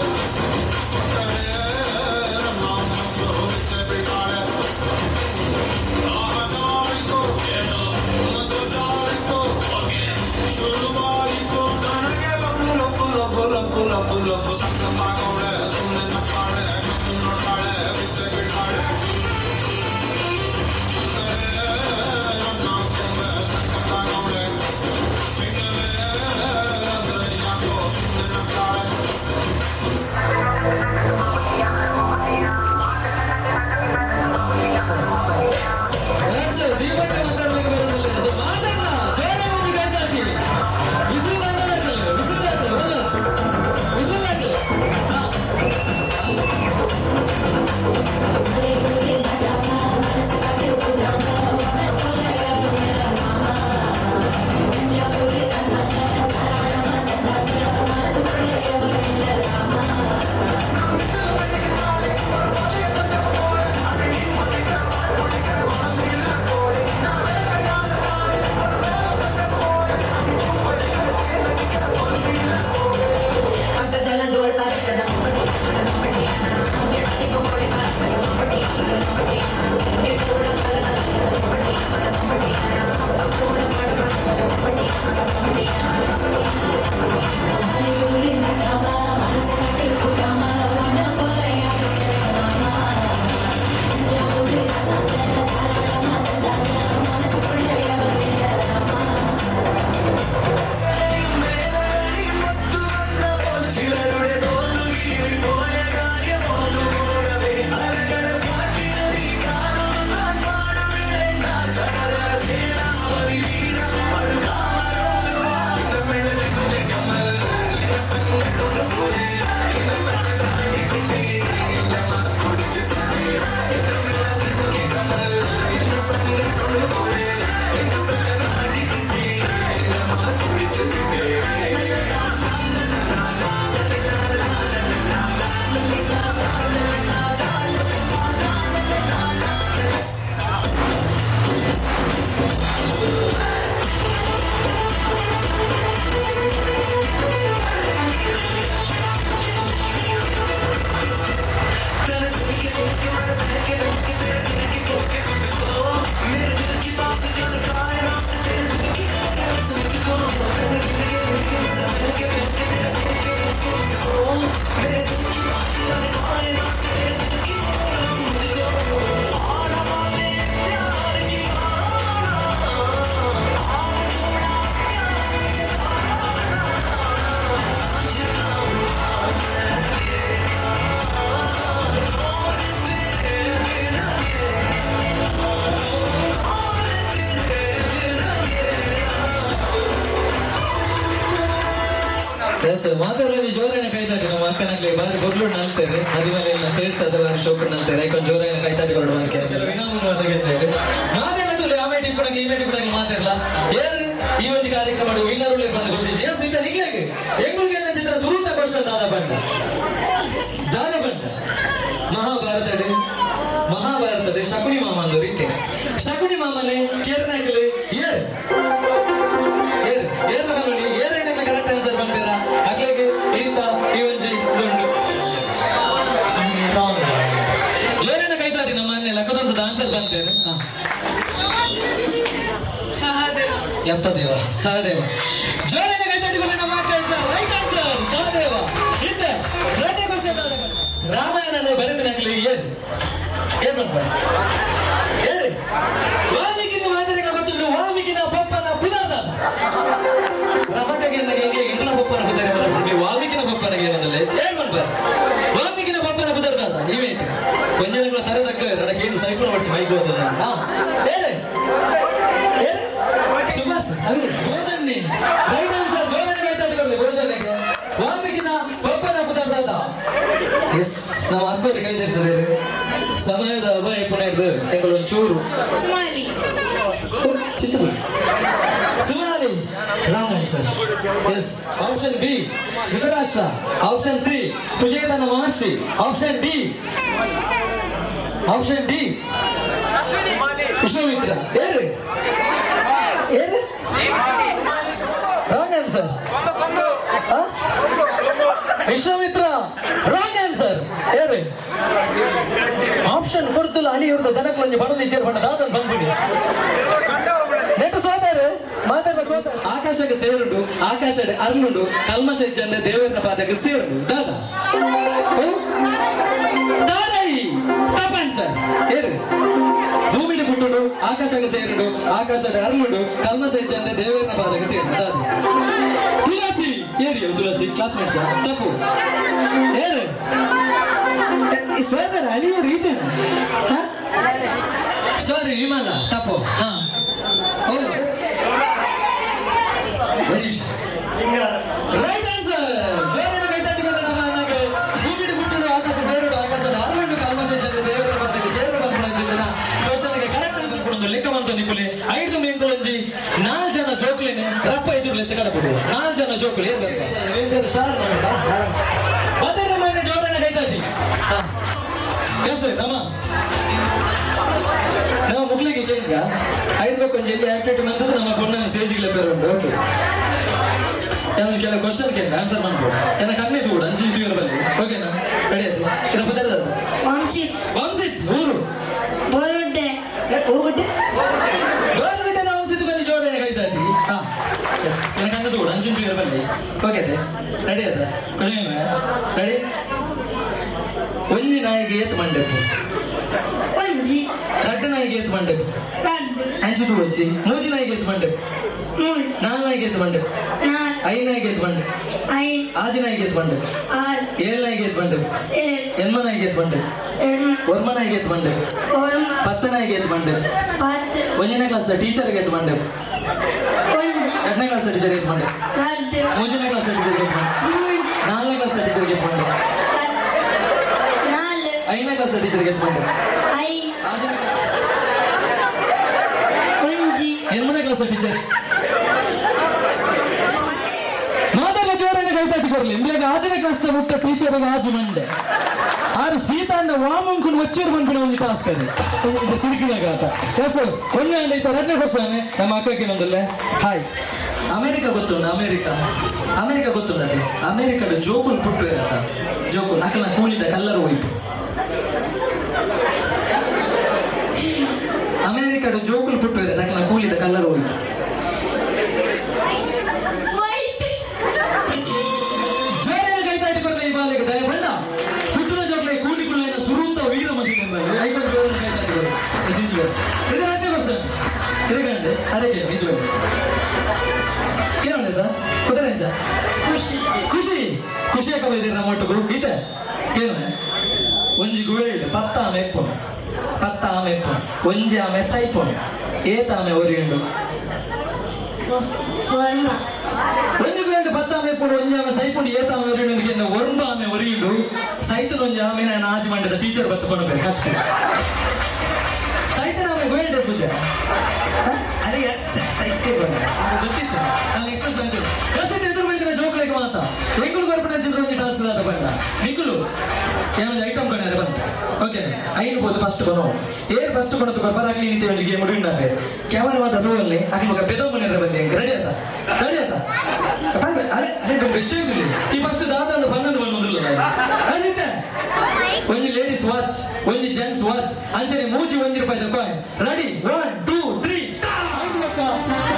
ಎಸ್ ಮಾತಾಡೋದು ಜೋರಾಗಿ ಕೈತಾಟಿ ನಮ್ಮ ಅಕ್ಕನಲ್ಲಿ ಬಾರಿ ಬರ್ಲು ನಲ್ತೇವೆ ಮದುವೆ ಎಲ್ಲ ಸೇರ್ಸ್ ಅದೆಲ್ಲ ಶೋಕರ್ ನಲ್ತೇವೆ ಯಾಕಂದ್ರೆ ಜೋರಾಗಿ ಕೈತಾಟಿ ಕೊಡುವ ಅಂತ ಇನಾಮುತ್ತೇವೆ ಮಾತೆಲ್ಲದು ಆಮೇಲೆ ಇಪ್ಪಡಂಗೆ ಇಮೇಟ್ ಇಪ್ಪಡಂಗೆ ಮಾತಿರಲ್ಲ ಯಾರು ಈ ಒಂದು ಕಾರ್ಯಕ್ರಮ ವಿನ್ನರುಳ್ಳಿ ಬಂದು ಗೊತ್ತಿದ್ದು ಎಸ್ ಇಂತ ನಿಗ್ಲಾಗೆ ಎಂಗುಳಿಗೆ ನನ್ನ ಚಿತ್ರ ಸುರುತ ಕ್ವಶನ್ ದಾದ ಬಂಡ ಮಹಾಭಾರತಡೆ ಶಕುನಿ ಮಾಮ ಅಂದು ರೀತಿ ಶಕುನಿ ಮಾಮನೆ ಕೇರ್ನಾಕಲಿ ಏರ್ ನೋಡಿ ಏನೇನೆಲ್ಲ ಕರೆಕ್ಟ್ ಆನ್ಸರ್ ಬಂದಿರ ಅಕ್ಲಾಗೆ ಇಳಿತ ಈ ಒಂಜಿ ದುಂಡು ಜೋರೇನ ಕೈತಾಟಿ ನಮ್ಮ ಮನೆಯಲ್ಲ ಕದೊಂದು ಆನ್ಸರ್ ಬಂತೇನೆ ಯಪ್ಪದೇವ ಸಹದೇವ ಜೋರೇನ ಕೈತಾಟಿ ಬಂದ ನಮ್ಮ ರೈಟ್ ಆನ್ಸರ್ ಸಹದೇವ ಹಿಂದೆ ಎರಡನೇ ಕ್ವಶನ್ ರಾಮಾಯಣ ಬರೆದಿನಾಗಲಿ ಏನ್ ಮಾಡ್ತಾರೆ ವಾಲ್ಮೀಕಿನ ಮಾದರಿಗಳ ಗೊತ್ತುಂಟು ವಾಲ್ಮೀಕಿನ ಪಪ್ಪನ ಪುದರ್ದ ರಮಕಗೆ ಇಂಟನ ಪಪ್ಪನ ಪುದರ ಬರಬೇಕು ವಾಲ್ಮೀಕಿನ ಪಪ್ಪನಿಗೆ ಏನಂದ್ರೆ ಏನ್ ಮಾಡ್ತಾರೆ ವಾಲ್ಮೀಕಿನ ಪಪ್ಪನ ಪುದರ್ದ ಇವೇಟ್ ಕೊಂಜನಗಳ ತರದಕ್ಕ ನನಗೆ ಏನು ಸೈಪುರ ಹೊಡ್ಸಿ ಮೈಕ್ ಹೋದ ಸುಭಾಷ್ ಅವಿ ಭೋಜನ್ನಿ ರೈಟ್ ಆನ್ಸರ್ ಜೋರಣ ಕೈತಾಟಿಕೊಳ್ಳಿ ಭೋಜನ್ನಿಗೆ ವಾಲ್ಮೀಕಿನ ಪಪ್ಪನ ಪುದರ್ದ ಎಸ್ ನಾವು ಅಕ್ಕವ್ರಿಗೆ ಕೈದಿರ್ತದೆ ಸಮಯದ ಅಭಯ ಪುನರ್ದು ಎಂಗಳೊಂದು ಚೂರು ಚಿತ್ರ ಸುಮಾಲಿ ರಾಂಗ್ ಆನ್ಸರ್ ಎಸ್ option B Dhritarashtra option C ಕುಶೇತನ ಮಹರ್ಷಿ ಆಪ್ಷನ್ ಡಿ ವಿಶ್ವಾಮಿತ್ರ ಏರು wrong answer Vishwamitra wrong answer ಏರು ಆಪ್ಷನ್ ಕೊಡ್ತಿಲ್ಲ ಅಲ್ಲಿ ಇವ್ರದ್ದು ಜನಕ್ಕೊಂದು ಬಡದು ಇಚ್ಚೇರ್ ಬಣ್ಣ ದಾದನ್ ಬಂದ್ಬಿಡಿ ನೆಟ್ಟು ಸೋತಾರೆ ಮಾತಾಡ ಸೋತಾರೆ ಆಕಾಶಕ್ಕೆ ಸೇರುಂಡು ಆಕಾಶ ಅರ್ನುಂಡು ಕಲ್ಮಶ ಜನ ದೇವರ ಪಾದಕ್ಕೆ ಸೇರುಂಡು ದಾದ ದಾದಾಯಿ ತಪ್ಪ ಆನ್ಸರ್ ಏರು ಭೂಮಿಡಿ ಬಿಟ್ಟುಂಡು ಆಕಾಶಕ್ಕೆ ಸೇರುಂಡು ಆಕಾಶದ ಅರ್ನುಂಡು ಕಲ್ಮಶ ಜನ ದೇವರ ಪಾದಕ್ಕೆ ಸೇರುಂಡು ದಾದ ತುಳಸಿ ಏರಿಯೋ ತುಳಸಿ ಕ್ಲಾಸ್ಮೇಟ್ಸ್ ತಪ್ಪು ಏರು ಸೋದರ ಅಳಿಯೋ ರೀತಿನ ಸಾರಿ ವಿಮಾನ ತಪ್ಪು ಹಾ ರೈಟ್ ಆನ್ಸರ್ ಜೋರಣ ಕೈತಾಟಿಗಳು ನಮ್ಮ ಅಣ್ಣಗೆ ಭೂಮಿಡಿ ಬಿಟ್ಟುಡು ಆಕಾಶ ಸೇರುಡು ಆಕಾಶದ ಅರಳುಂಡು ಕಲ್ಮಶ ಜನ ದೇವರ ಪಾದಕ್ಕೆ ಸೇರುವ ಬಸವಣ್ಣ ಕ್ವಶನ್ಗೆ ಕರೆಕ್ಟ್ ಆನ್ಸರ್ ಕೊಡೊಂದು ಲೆಕ್ಕ ಮಂತ ನಿಕ್ಕುಲೆ 5 ಮೇಂಕುಲಂಜಿ 4 ಜನ ಜೋಕ್ಲಿನೆ ರಪ್ಪ ಇದ್ರು ಲೆತ್ತ ಕಡಬಿಡು 4 ಜನ ಜೋಕ್ಲಿ ಏರ್ಬೇಕು ರೇಂಜರ್ ಸ್ಟಾರ್ ಮತ್ತೆ ನಮ್ಮ ಜೋರಣ ಕೈತಾಟಿ ಎಸ್ ನಮ್ಮ ಮುಗ್ಲಿಗೆ ಕೇಂದ್ರ ಐದು ಕೊಂಚ ಎಲ್ಲಿ ಆಕ್ಟಿವಿಟಿ ಬಂತದ್ದು ನಮ್ಮ ಪೊಣ್ಣನ ಸ್ಟೇಜಿಗೆ ಪೇರುಂಟು ಓಕೆ ನಾನು ಕೆಲ ಕ್ವಶನ್ ಕೇಂದ್ರ ಆನ್ಸರ್ ಮಾಡ್ಬೋದು ನನ್ನ ಕಣ್ಣೆ ಕೂಡ ಅನ್ಸಿಟ್ಟು ಇವರು ಬಲ್ಲಿ ಓಕೆನಾ ಕಡಿಯತ್ತೆ ಇರ ಪದರದ ವಂಶಿತ್ ಊರು ಗೋರುಗಡ್ಡೆ ವಂಶಿತ್ ಬಂದು ಜೋರನೆ ಕೈತಾಟಿ ಹಾ ಎಸ್ ನನ್ನ ಕಣ್ಣದು ಕೂಡ ಅನ್ಸಿಟ್ಟು ಇವರು ಬಲ್ಲಿ ಓಕೆ ರೆಡಿ ಅದ ಕ್ವಶನ್ ರೆಡಿ ಒಂಜಿ ನಾಯಿಗೆ ಏತ್ ಮಂಡಪು ರಡ್ಡ ನಾಯಿಗೆ ಏತ್ ಮಂಡಪು ಅಂಚಿತು వచ్చి ಮೂಜಿ ನಾಯಿಗೆ ಏತ್ ಮಂಡಪು ನಾಲ್ ನಾಯಿಗೆ ಏತ್ ಮಂಡಪು ಐ ನಾಯಿಗೆ ಏತ್ ಮಂಡಪು ಆಜಿ ನಾಯಿಗೆ ಏತ್ ಮಂಡಪು ಏಳ್ ನಾಯಿಗೆ ಏತ್ ಮಂಡಪು ಎನ್ಮ ನಾಯಿಗೆ ಏತ್ ಮಂಡಪು ಒರ್ಮ ನಾಯಿಗೆ ಏತ್ ಮಂಡಪು ಪತ್ತ ನಾಯಿಗೆ ಏತ್ ಮಂಡಪು ಒಂಜನೇ ಕ್ಲಾಸ್ ಟೀಚರ್ಗೆ ಏತ್ ಮಂಡಪು ಎರಡನೇ ಕ್ಲಾಸ್ ಟೀಚರ್ ಏತ್ ಮಂಡಪು ಮೂಜನೇ ಕ್ಲಾಸ್ ಟೀಚರ್ಗೆ ಏತ್ ಮಂಡಪು ನಾಲ್ಕನೇ ಕ್ಲಾಸ್ ಟೀಚರ್ಗೆ ಏತ್ ಮಂಡಪು ಐದನೇ ಕ್ಲಾಸ್ ಟೀಚರ್ಗೆ ಏತ್ ಮಂಡಪು ಎನ್ಮನೇ ಕ್ಲಾಸ್ ಟೀಚರ್ ಮಾದಲ ಜೋರನೆ ಕೈತಾಟಿ ಕೊರಲಿ ಇಂಡಿಯಾಗ ಆಜನೇ ಕ್ಲಾಸ್ ಮುಟ್ಟ ಟೀಚರ್ಗೆ ಆಜು ಮಂಡೆ ಆರು ಸೀತಾಂಡ ವಾಮಂಕುನ್ ವಚ್ಚೂರು ಬಂದ್ಬಿಡ ಒಂದು ಕ್ಲಾಸ್ ಕಡೆ ಇದು ಕುಡಿಕಿದಾಗ ಆತ ಎಸ್ ಒಂದೇ ಅಂಡ ಇತ್ತ ಎರಡನೇ ಕ್ವಶನ್ ನಮ್ಮ ಅಕ್ಕಕ್ಕೆ ನೊಂದಲ್ಲೇ ಹಾಯ್ ಅಮೆರಿಕ ಗೊತ್ತುಂಡು ಅಮೆರಿಕ ಗೊತ್ತುಂಡು ಅದೇ ಅಮೆರಿಕದ ಜೋಕುಲ್ ಪುಟ್ಟು ಇರತ್ತ ಜೋಕುಲ್ ಅಕ್ಕಲ ಕೂಲಿದ ಕಲ್ಲರು ಹೋಯ್ತು ಅಮೆರಿಕದ ಜೋಕುಲ್ ಪುಟ್ಟು ಇರತ್ತ ಅಕ್ಕಲ ಕೂಲಿದ ಕಲ್ಲರು ಹೋಯ್ತು ಜೋರಿನ ಕೈತಾಟಿ ಕೊರಲ ಈ ಬಾಲೆಗೆ ದಯ ಬಣ್ಣ ಪುಟ್ಟನ ಜೋಕ್ಲೆ ಕೂಲಿ ಕುಳ್ಳಿನ ಸುರೂತ ವೀರ ಮತಿ ಎಂಬಲ್ಲಿ ಐವತ್ತು ಜೋರಿನ ಕೈತಾಟಿ ಕೊರಲ ಇದು ಎರಡನೇ ಕ್ವಶನ್ ತಿರುಗಂಡೆ ಅದಕ್ಕೆ ನಿಜವಾಗಿ ಏನೊಂದ ಕುದುರೆಂಚ ಖುಷಿ ಯಾಕ ಬೈದಿರ ನಮ್ಮ ಒಟ್ಟಿಗೂ ಈತೆ ಏನು ಒಂಜಿ ಗುವೆಲ್ಡ್ ಪತ್ತ ಆಮೆ ಎಪ್ಪು ಒಂಜಿ ಆಮೆ ಸೈಪುಣು ಏತ ಆಮೆ ಒರಿಯುಂಡು ಒಂಜಿ ಗುವೆಲ್ಡ್ 10 ಪುಡು ಒಂಜಾಮೆ ಸೈಪುಂಡು ಏತಾಮೆ ಒರಿಯುಂಡು ಎನ್ನ ಒರ್ಂಬಾಮೆ ಒರಿಯುಂಡು ಸೈತನ ಒಂಜಾಮೆ ನಾನು ಆಜಿ ಮಂಡದ ಟೀಚರ್ ಬತ್ತುಕೊಂಡು ಬೇಕು ಕಷ್ಟ ಸೈತನ ಆಮೆ ಗೋಲ್ಡ್ ಪೂಜೆ ಅದೇ ಸೈತೆ ಗೊತ್ತಿತ್ತು ನಾನು ಎಕ್ಸ್ಪ್ರೆಸ್ ಅಂಚು ಕಸಿತ ಎದುರು ಬೈದಿನ ಜೋಕ್ಲೆಗೆ ಮಾತ ಎಂಗುಳು ಗೊರ್ಪಣ ಚಿತ್ರ ಒಂದು ಟಾಸ್ಕ್ ದಾಟ ಬಂದ ನಿಂಗುಳು ಏನೊಂದು ಐಟಮ್ ಕಣ್ಣಾರೆ ಬಂತ ಓಕೆ ಐನು ಬೋದು ಫಸ್ಟ್ ಕೊನೋ ಏರ್ ಫಸ್ಟ್ ಕೊನೋ ತುಕರ್ ಪರಾಕ್ಲಿ ನಿಂತೆ ಒಂಜಿ ಗೇಮ್ ಉಡಿನ ಪೇ ಕ್ಯಾಮೆರಾ ಮಾತ ತೋವಲ್ಲಿ ಆಕಿ ಮಗ ಪೆದೋ ಮನೆರ ಬಲ್ಲಿ ರೆಡಿ ಆತ ಬಂದ ಅರೆ ಅರೆ ಬಂದು ಬೆಚ್ಚೈತುಲಿ ಈ ಫಸ್ಟ್ ದಾದಾದ ಪನ್ನನ್ನು ಬಂದೊಂದುಲ್ಲ ಅಸಿತೆ ಒಂಜಿ ಲೇಡೀಸ್ ವಾಚ್ ಒಂಜಿ ಜೆಂಟ್ಸ್ ವಾಚ್ ಅಂಚನೆ ಮೂಜಿ ₹1 ಕಾಯಿನ್ ರೆಡಿ 1 2 3 ಸ್ಟಾರ್ಟ್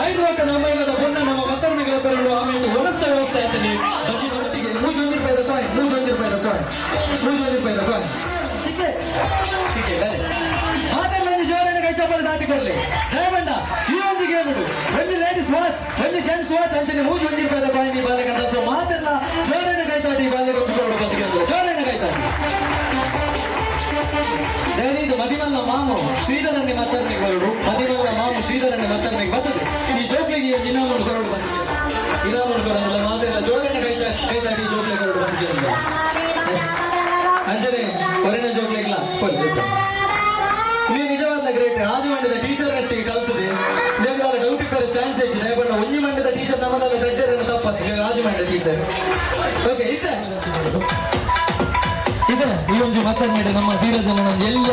ಐದು ವಕ್ಕ ನಮ್ಮ ಇಲ್ಲದ ಪೊನ್ನ ನಮ್ಮ ಮತ್ತರ್ಮಿಗಳ ಪರಲು ಆಮೇಲೆ ವ್ಯವಸ್ಥೆ ಆಯ್ತದೆ ಬದಿ ಬದಿಗೆ ಮೂಜಿ ₹1 ಕಾಯಿನ್ ಮೂಜಿ ₹1 ಕಾಯಿನ್ ಮೂಜಿ ₹1 ಕಾಯಿನ್ ठीक है ಮಾತೆಲ್ಲ ಜೋರನೆ ಕೈ ಚಪ್ಪಲಿ ದಾಟಿ ಕೊಡ್ಲಿ ದಯಬಂಡ ಈ ಒಂದು ಗೇಮ್ ಉಂಟು ಒಂದು ಲೇಡೀಸ್ ವಾಚ್ ಒಂದು ಜೆಂಟ್ಸ್ ವಾಚ್ ಅಂಚನೆ ಮೂಜಿ ₹1 ಕಾಯಿನ್ ಈ ಬಾಲೆಗಂಡ ಸೊ ಮಾತೆಲ್ಲ ಜೋರನೆ ಕೈ ದಾಟಿ ಬಾಲೆಗೆ ಒಪ್ಪಿಕೊಂಡು ಬದಿಗೆ ಜೋರನೆ ಕೈ ದಾಟಿ ಇದು ಮದಿಮಲ್ಲ ಮಾಮು ಶ್ರೀಧರನ್ನೇ ಮತ್ತರ್ನಿಗೆ ಬರೋಡು ಮದಿಮಲ್ಲ ಮಾಮು ಶ್ರೀಧರನ್ನೇ ಮತ್ತರ್ನಿಗೆ ಬರ್ತದೆ ಈ ಜೋಕ್ಲಿಗೆ ಇನ್ನೊಂದು ಕೊರಡು ಬಂದಿದೆ ಇನ್ನೊಂದು ಕೊರಲ್ಲ ಮಾತೆಲ್ಲ ಜೋರನೆ ಕೈ ದಾಟಿ ಜೋಕ್ಲಿ ಕೊರಡು ಬಂದಿದೆ ಅಂಚನೆ ಹೊರನ ಜೋಕ್ಲಿಗಿಲ್ಲ ನೀವು ನಿಜವಾದ ಗ್ರೇಟ್ ರಾಜು ಮಂಡ್ಯದ ಟೀಚರ್ ನಟ್ಟಿಗೆ ಕಲ್ತದೆ ಬೇಕಾದ ಡೌಟ್ ಇಪ್ಪರ ಚಾನ್ಸ್ ಐತಿ ದಯಬಣ್ಣ ಒಂಜಿ ಮಂಡ್ಯದ ಟೀಚರ್ ನಮ್ಮದಲ್ಲ ದಡ್ಡರನ್ನು ತಪ್ಪತ್ತೆ ರಾಜು ಮಂಡ್ಯ ಟೀಚರ್ ಓಕೆ ಇದೆ ಈ ಒಂಜಿ ಮಾತನಾಡಿ ನಮ್ಮ ಧೀರಜನ ಒಂದು ಎಲ್ಲ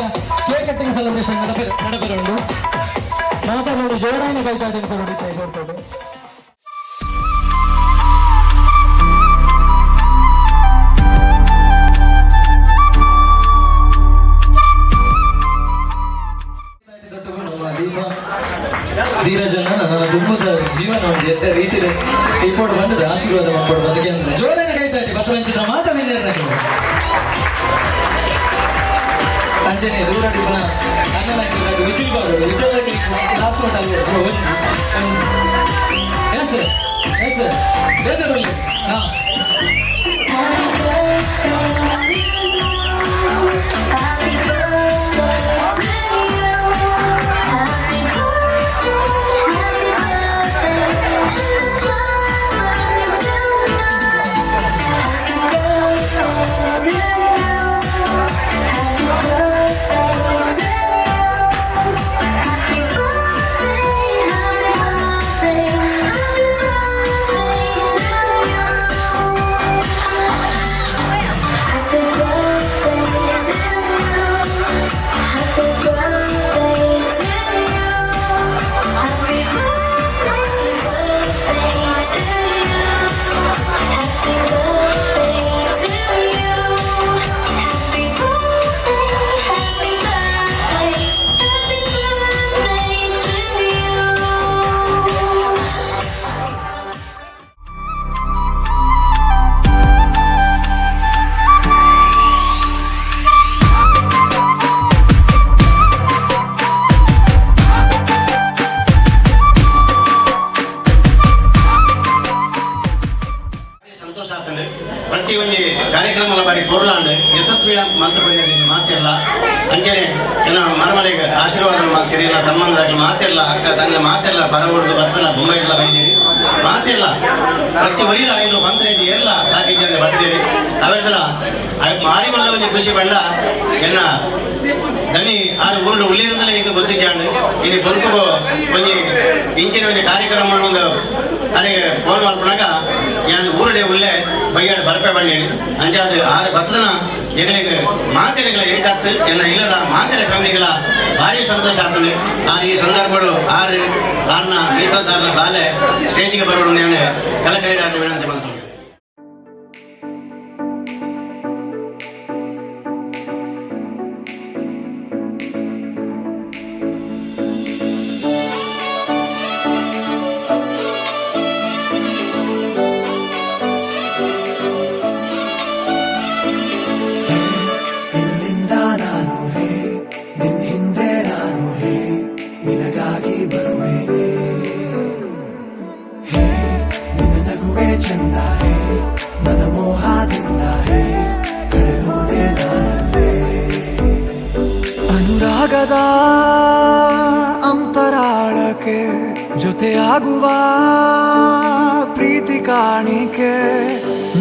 ಕೇಕ್ ಕಟ್ಟಿಂಗ್ ಸೆಲೆಬ್ರೇಷನ್ ನಡೆಬರುಂಡು ಮಾತನಾಡಿ ಜೋರಾನ ಕೈತಾಡಿ ಕೊಡ್ತೇವೆ ಧೀರಜನ ನನ್ನ ದುಮ್ಮದ ಜೀವನ ಒಂದು ಎಡ್ಡ ರೀತಿ ಇಪ್ಪೋಡು ಬಂದದ ಆಶೀರ್ವಾದ ಮಾಡ್ಕೊಡು ಅದಕ್ಕೆ ಅಂದ್ರೆ ಜೋರನ ಕೈತಾಟಿ ಭದ್ರಂಚಿನ ಮಾತವಿಲ್ಲ ಅಂಚನೆ ದೂರಡಿಪನ ಅನ್ನನಾಕಿ ವಿಸಿಲ್ ಬಾಡು ವಿಸಿಲ್ ಲಾಸ್ಟ್ ಮಟ್ಟ ಎಸ್ ಎಸ್ ಬೇದರಲ್ಲಿ ಹಾ ಪ್ರತಿಯೊಂದು ಕಾರ್ಯಕ್ರಮಗಳ ಬಾರಿ ಕೊರಲಾಂಡು ಯಶಸ್ವಿಯ ಮಲ್ತಪರಿಯಲ್ಲಿ ಮಾತಿರಲ್ಲ ಅಂಚನೆ ಎಲ್ಲ ಮರಮಲೆಗೆ ಆಶೀರ್ವಾದ ಮಾಡ್ತೀರಿ ಸಂಬಂಧದಾಗ ಮಾತಿರಲ್ಲ ಅಕ್ಕ ತಂಗ ಮಾತಿರಲ್ಲ ಬರಬಾರ್ದು ಬರ್ತಲ್ಲ ಬೊಂಬೈಲ್ಲ ಬೈದಿರಿ ಮಾತಿರಲ್ಲ ಪ್ರತಿ ವರಿಲ ಐದು ಬಂದ್ರೆಡ್ಡಿ ಎಲ್ಲ ಪ್ಯಾಕೇಜ್ ಬರ್ತೀರಿ ಅವೆಲ್ಲ ಮಾರಿ ಮಲ್ಲ ಒಂದು ಖುಷಿ ಬಂಡ ಎನ್ನ ದನಿ ಆರು ಊರು ಉಳ್ಳಿರಿಂದಲೇ ಈಗ ಗೊತ್ತಿಚಾಂಡು ಇನ್ನು ಬದುಕು ಒಂದು ಇಂಚಿನ ಒಂದು ಕಾರ್ಯಕ್ರಮ ಒಂದು ನನಗೆ ಫೋನ್ ಮಾಡ್ಕೊಂಡಾಗ ನಾನು ಊರಡೆ ಉಳ್ಳೆ ಬೈಯಾಡು ಬರಪೆ ಬಂಡೀನಿ ಅಂಚಾದ ಆರು ಭಕ್ತನ ಎಗಳಿಗೆ ಮಾತೆರೆಗಳ ಏಕಾತ್ತು ಎನ್ನ ಇಲ್ಲದ ಮಾತೆರೆ ಫ್ಯಾಮಿಲಿಗಳ ಭಾರಿ ಸಂತೋಷ ಆಗ್ತದೆ ನಾನು ಈ ಸಂದರ್ಭಗಳು ಆರ್ನ ಮೀಸಲಾದ ಬಾಲೆ ಸ್ಟೇಜಿಗೆ ಬರೋದು ನಾನು ಕಲಕೈರಾಟ ವಿನಂತಿ ಮಾಡ್ತೀನಿ. ಚಂದ ಜೊತೆಯಾಗುವ ಪ್ರೀತಿ ಕಾಣಿಕೆ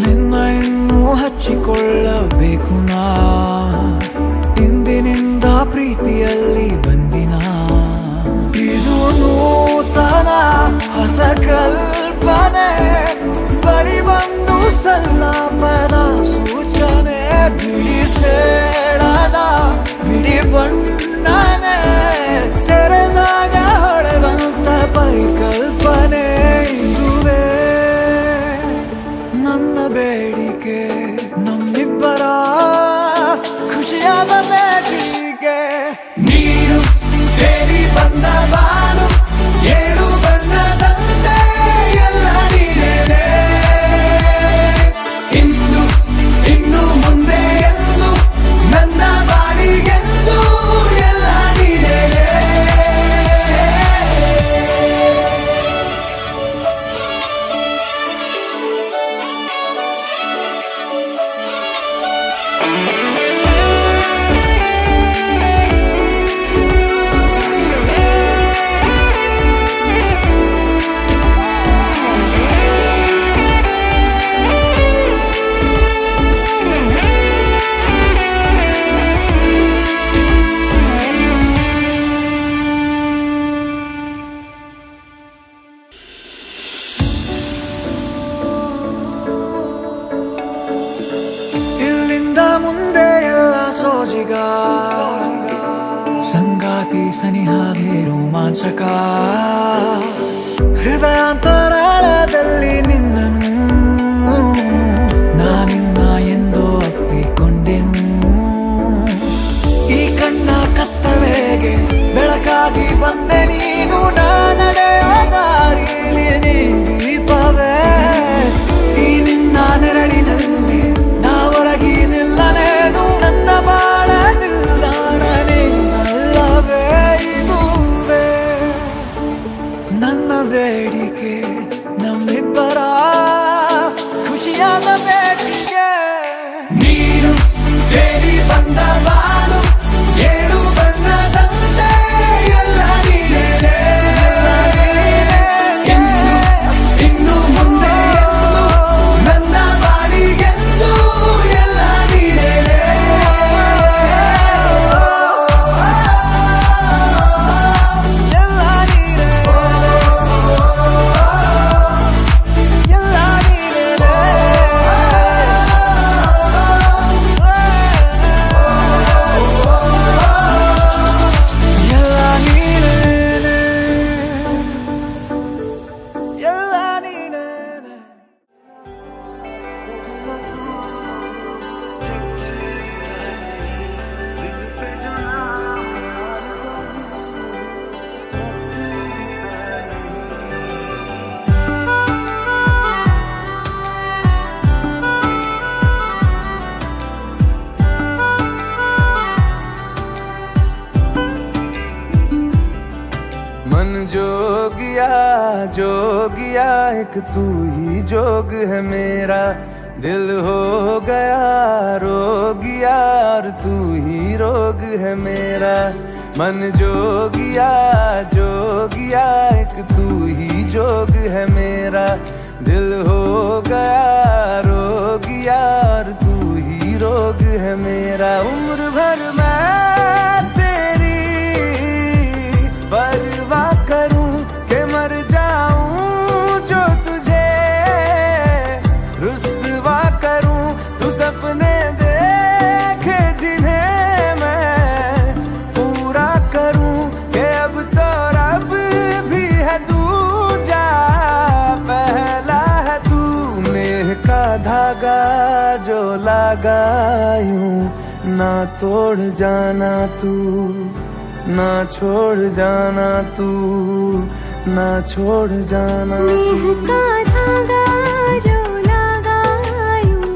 ನಿನ್ನ ಇನ್ನೂ ಹಚ್ಚಿಕೊಳ್ಳಬೇಕು ನಾ ಇಂದಿನಿಂದ ಪ್ರೀತಿಯಲ್ಲಿ ಬಂದಿನ ಇದು ನೂತನ ಹೊಸ ಕಲ್ಪನೆ ಬಳಿ ಬಂದು ಸಲ್ಲಾಪದ ಸೂಚನೆ ಬಿಡಿಸೇಳದ ಬಿಡಿ ಬಣ್ಣನೆ ತೆರೆದಾಗ ಹೊಳೆವಂತ ಪರಿಕಲ್ಪನೆ ಇದುವೇ ನನ್ನ ಬೇಡಿಕೆ ನಮ್ಮಿಬ್ಬರ ಖುಷಿಯಾದ ಬೇಡಿಕೆ ನೀರು ತೇಲಿ ಬಂದ ಬಾನು ಏಳು ಬಣ್ಣದಂತೆ ಎಲ್ಲ ನೀನೇನೆ ಇಂದು ಇನ್ನು ಮುಂದೆ ಎಂದು ನನ್ನ ಬಾಡಿಗೆಂದು ಎಲ್ಲ ನೀನೇನೆ ಇಲ್ಲಿಂದ ಮುಂದೆ ಎಲ್ಲ ಸೋಜಿಗ ಸಂಗಾತಿ ಸನಿಹಾಗೆ ರೋಮಾಂಚಕ ಹೃದಯಾಂತರಾಳದಲ್ಲಿ ನಿನ್ನನ್ನು ನಾನಿನ್ನ ಎಂದೋ ಅಪ್ಪಿಕೊಂಡೆನು ಈ ಕಣ್ಣ ಕತ್ತಲೆಗೆ ಬೆಳಕಾಗಿ ಬಂದೆ ನೀನು ನಾ ನಡೆಯುವ ದಾರಿಲಿ ನೀ ದೀಪವೇ ಈ ನಿನ್ನ ನೆರಳಿನಲ್ಲಿ ನಾ ಹೊರಗಿ ನಿಲ್ಲಲೇನು ನನ್ನ ಬಾಳ ನಿಲ್ದಾಣನೆ ಅಲ್ಲವೇ ಇದುವೇ ನನ್ನ ಬೇಡಿಕೆ ನಮ್ಮಿಬ್ಬರ ಖುಷಿಯಾದ ಬೇಡಿಕೆ ನೀರು ತೇಲಿ ಬಂದ ಬಾನು ಏಳು ಬಣ್ಣದಂತೆ ಎಲ್ಲ ನೀನೇನೆ ಇನ್ನು ಮುಂದೆ ಎಂದು ನನ್ನ ಬಾಡಿಗೆಂದು ಎಲ್ಲ ನೀನೇನೆ ಎಲ್ಲ ನೀನೇ ಎಲ್ಲ ನೀನೇನೆ ಎಲ್ಲ ನೀನೇನೆ ಎಲ್ಲ ನೀನೇನೆ मन जोगिया जोगिया एक तू ही जोग है मेरा दिल हो गया रोगिया और तू ही रोग है मेरा मन जोगिया जोगिया एक तू ही जोग है मेरा दिल हो गया रोगिया और तू ही रोग है मेरा उम्र भर मैं तेरी परवाह करूं कि मर जाऊं जो तुझे रुस्वा करूं तू सपने देखे जिन्हें मैं पूरा करूं कि अब तो रब भी है दूजा पहला है तू नेह का धागा जो लगा यूं ना तोड़ जाना तू ना छोड़ जाना तू ना छोड़ जाना नेह तू का धागा जो लगा यूं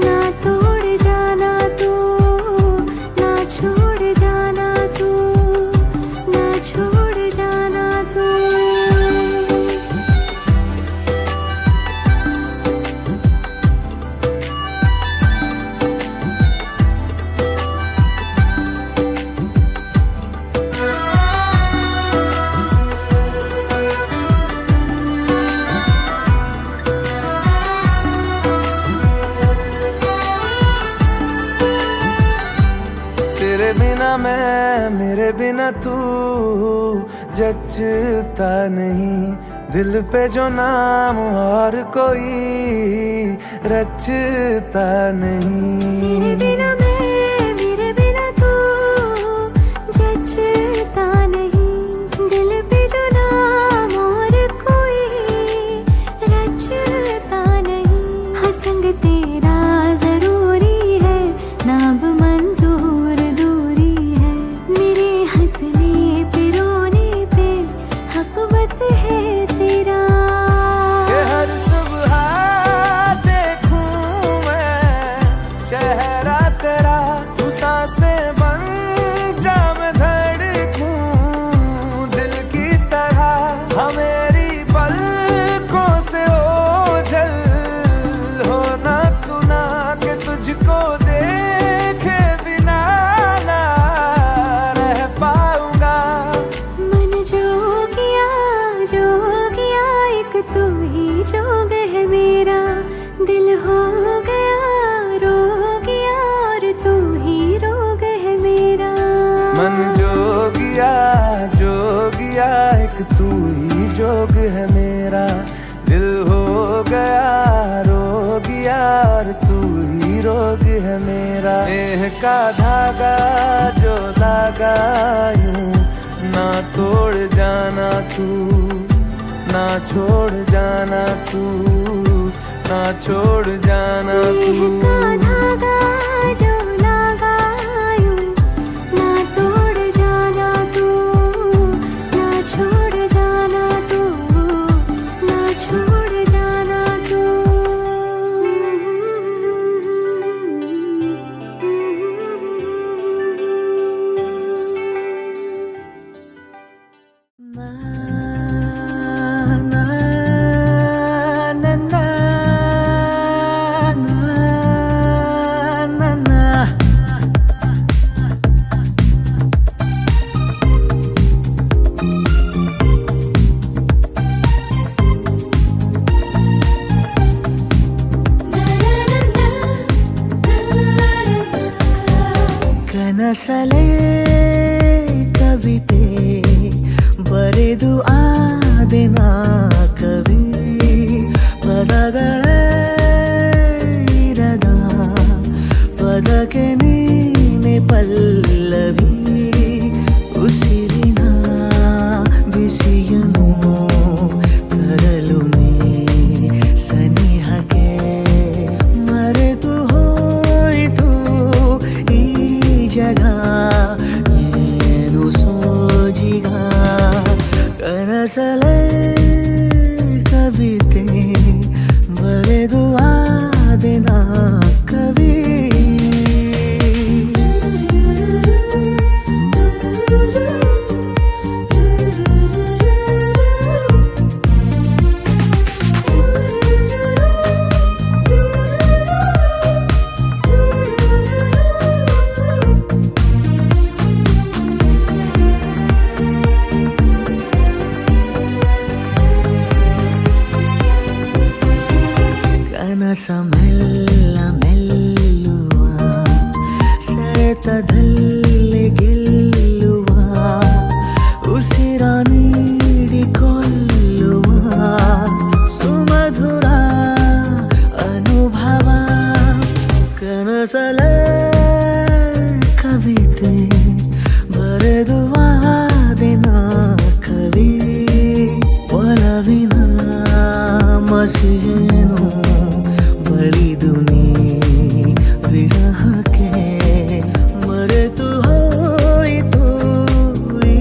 ना तोड़ जाना तू ना छोड़ जाना तू ना छोड़ जाना तू बिना तू जचता नहीं, दिल पे जो नाम और कोई रचता नहीं। तेरे बिना मैं, मेरे बिना तू जचता नहीं, दिल पे जो नाम और कोई रचता नहीं। हाँ संग तेरा जरूरी है, नाम मंजूर दूरी है, मेरे हंसने पे रोने पे हक बस है तेरा। कि हर सुबह देखूं मैं चेहरा तेरा, तू सांसें बन जा मैं धड़कूं दिल की तरह। हाँ मेरी पलकों से ओझल होना तू ना, कि तुझको देखे बिना ना रह पाऊंगा। मन जोगिया जोगिया एक तू ही जोग है मेरा, दिल हो गया रोगिया और तू ही रोग है मेरा। मन जोगिया जोगिया एक तू ही जोग है मेरा, दिल हो गया रोगिया और तू ही रोग है मेरा। नेह का धागा जो लागा यूं ना तोड़ जाना तू, ना छोड़ जाना तू, ना छोड़ जाना नेह तू। का धागा जो लगा यूं ना तोड़ जाना तू, ना छोड़ जाना तू, ना छोड़ जाना तू। ಕನಸಲೇ ಕವಿತೆ ಬರೆದು ಆದೆನ ಕವಿ, ಪದಗಳೇ ಇರದ ಪದಕ್ಕೆ ನೀನೆ ಪಲ್ಲವಿ. ಉಸಿರಿನ ಬಿಸಿಯನು ತರಲು ನೀ ಸನಿಹಕ್ಕೆ ಮರೆತು ಹೋಯಿತು ಈ ಜಗ ಏನು ಸೋಜಿಗ. ಕನಸಲೇ ಕವಿತೆ ಬರೆದು ಆದೆನ ಕವಿ. ಕನಸ ಮೆಲ್ಲ ಮೆಲ್ಲುವ ಸೆಳೆತದಲ್ಲಿ ಗೆಲ್ಲುವ, ಉಸಿರ ನೀಡಿಕೊಳ್ಳುವ ಸುಮಧುರ ಅನುಭವ. ಕನಸಲೇ ಕವಿತೆ ಬರೆದು ಆದೆನ ಕವಿ, ಒಲವಿನ ಮಸಿಯೇನು ಬಳಿದು ನೀ ವಿರಹಕ್ಕೆ ಮರೆತು ಹೋಯಿತು ಈ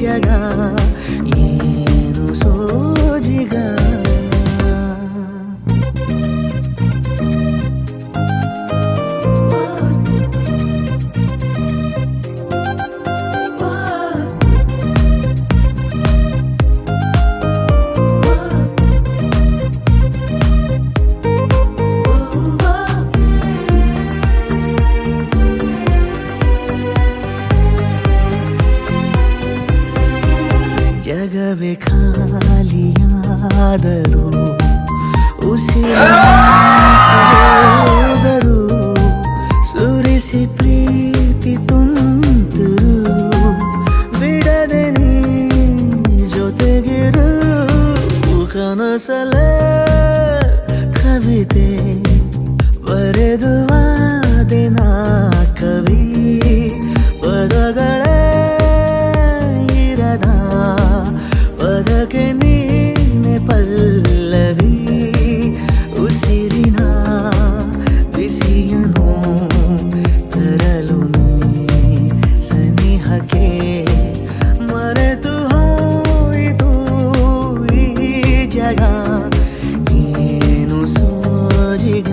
ಜಗ ಏನು ಸೋಜಿಗ. ಜಗವೇ ಖಾಲಿಯಾದರೂ ಉಸಿರಾದರೂ ಸುರಿಸಿ ಪ್ರೀತಿ ತುಂತುರು ಮನಸಲೇ ಕವಿತೆ ಬರೆದು ದಿನ ಕವಿ ಪದಗಳೇ ಇರದ ಪದಕ್ಕೆ ನೀನೆ ಪಲ್ಲವಿ ಉಸಿರಿನ ಬಿಸಿಯನು ತರಲು ನೀ ಸನಿಹಕ್ಕೆ ಮರೆತು ಹೋಯಿತು ಈ ಜಗ ಏನು ಸೋಜಿಗ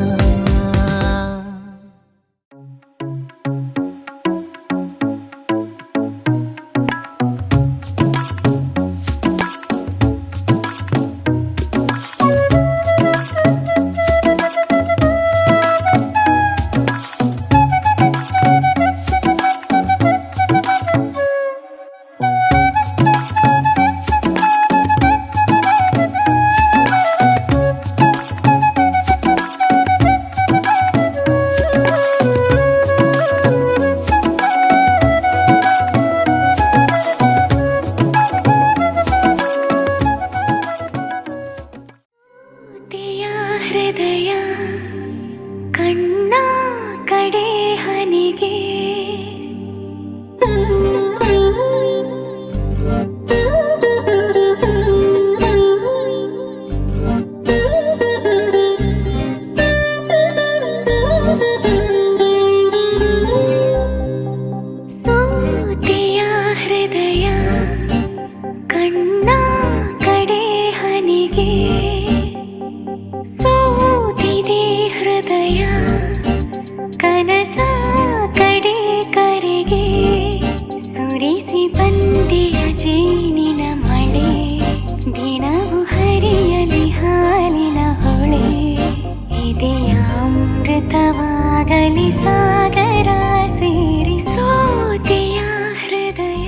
ಹೃದಯ ಕಣ್ಣ ಕಡೆ ಹನಿಗೆ ಸೋತೆಯ ಹೃದಯ ಕಣ್ಣ ಕಡೆ ಹನಿಗೆ ಸೋತಿದೆ ಹೃದಯ ಕನಸ ಕಡೆ ಕರೆಗೆ ಸುರಿಸಿ ಬಂದೆಯ ಜೇನಿನ ಮಳೆ ದಿನವು ಹರಿಯಲಿ ಹಾಲಿನ ಹೊಳೆ ಇದೆಯ ಅಮೃತವಾಗಲಿ ಸಾಗರ ಸೇರಿ ಸೋತೆಯ ಹೃದಯ